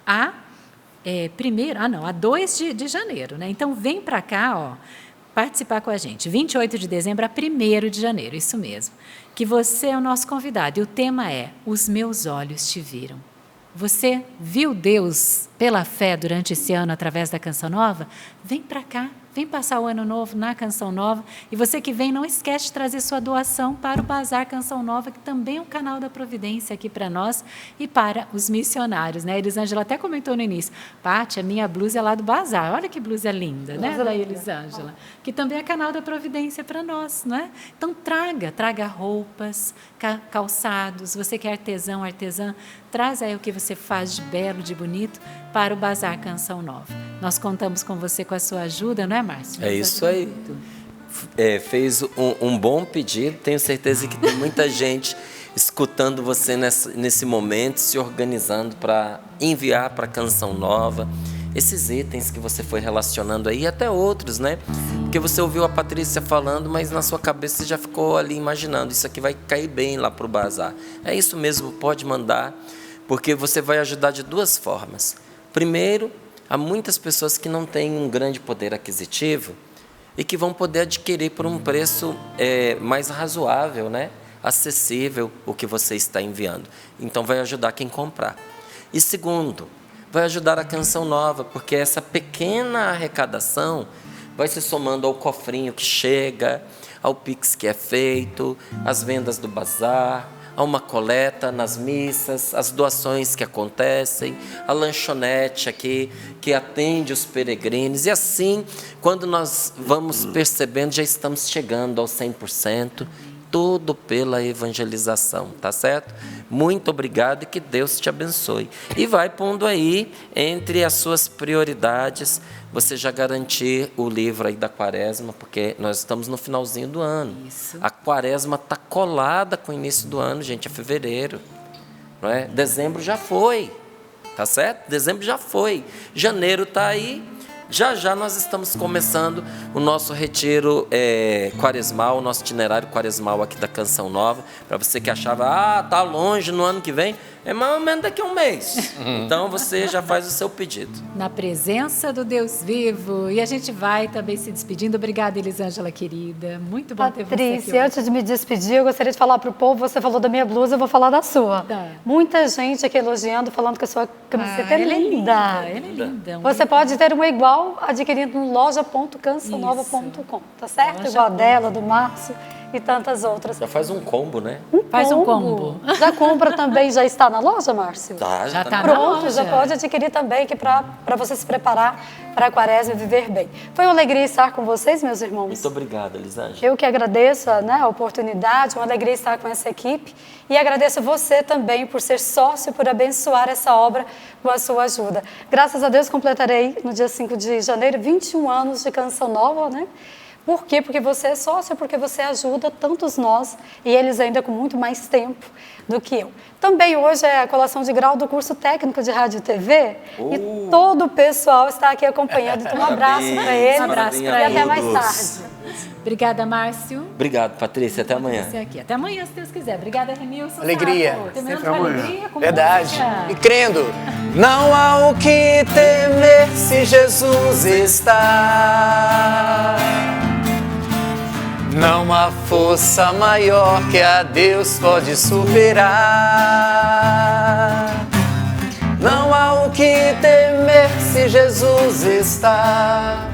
A 2 de janeiro, né? Então, vem para cá, ó, participar com a gente. 28 de dezembro a 1º de janeiro, isso mesmo. Que você é o nosso convidado. E o tema é Os Meus Olhos Te Viram. Você viu Deus pela fé durante esse ano através da Canção Nova? Vem para cá, vem passar o Ano Novo na Canção Nova. E você que vem, não esquece de trazer sua doação para o Bazar Canção Nova, que também é um canal da providência aqui para nós e para os missionários, né? Elisângela até comentou no início, Paty, a minha blusa é lá do Bazar. Olha que blusa linda, né, da Elisângela? Que também é canal da providência para nós, não é? Então traga roupas, calçados, você que é artesão, artesã, traz aí o que você faz de belo, de bonito para o Bazar Canção Nova. Nós contamos com você, com a sua ajuda, não é, Márcio? É isso aí. Fez um bom pedido, tenho certeza que tem muita gente escutando você nesse momento, se organizando para enviar para a Canção Nova esses itens que você foi relacionando aí, e até outros, né? Porque você ouviu a Patrícia falando, mas na sua cabeça você já ficou ali imaginando, isso aqui vai cair bem lá para o bazar. É isso mesmo, pode mandar, porque você vai ajudar de duas formas. Primeiro, há muitas pessoas que não têm um grande poder aquisitivo e que vão poder adquirir por um preço mais razoável, né? Acessível o que você está enviando. Então vai ajudar quem comprar. E segundo, vai ajudar a Canção Nova, porque essa pequena arrecadação vai se somando ao cofrinho que chega, ao Pix que é feito, às vendas do bazar, a uma coleta nas missas, as doações que acontecem, a lanchonete aqui que atende os peregrinos. E assim, quando nós vamos percebendo, já estamos chegando ao 100%, tudo pela evangelização, tá certo? Muito obrigado e que Deus te abençoe. E vai pondo aí, entre as suas prioridades, você já garantir o livro aí da Quaresma, porque nós estamos no finalzinho do ano. Isso. A Quaresma está colada com o início do ano, gente, é fevereiro. Não é? Dezembro já foi, tá certo? Dezembro já foi. Janeiro está aí. Já já nós estamos começando o nosso retiro quaresmal, o nosso itinerário quaresmal aqui da Canção Nova. Para você que achava, tá longe no ano que vem, é mais ou menos daqui a um mês. Então você já faz o seu pedido. Na presença do Deus vivo. E a gente vai também se despedindo. Obrigada, Elisângela, querida. Muito bom ter você aqui Patrícia, hoje. antes de me despedir, eu gostaria de falar para o povo, você falou da minha blusa, eu vou falar da sua. Tá. Muita gente aqui elogiando, falando que a sua camiseta é ela linda. Ela é linda. Você pode ter uma igual adquirindo no loja.cançãonova.com, tá certo? Loja Igual a ponto. dela, do Márcio e tantas outras. Já faz um combo, né? Faz um combo. Já compra também, já está na loja, Márcio? Já tá na Pronto, loja. já pode adquirir também aqui para você se preparar para a Quaresma e viver bem. Foi uma alegria estar com vocês, meus irmãos. Muito obrigado, Elisângela. Eu que agradeço, né, a oportunidade, uma alegria estar com essa equipe e agradeço você também por ser sócio, por abençoar essa obra com a sua ajuda. Graças a Deus completarei no dia 5 de janeiro 21 anos de Canção Nova, né? Por quê? Porque você é sócio, porque você ajuda tantos nós e eles ainda com muito mais tempo do que eu. Também hoje é a colação de grau do curso técnico de rádio e TV e todo o pessoal está aqui acompanhando. Então um abraço para eles Um abraço e pra até mais todos. tarde. Obrigada, Márcio. Obrigado, Patrícia. Até amanhã. Você aqui. Até amanhã, se Deus quiser. Obrigada, Remilson. Alegria. Sapo. Terminando Até com amanhã. alegria, com Verdade. música. E crendo, não há o que temer se Jesus está. Não há força maior que a Deus pode superar. Não há o que temer se Jesus está.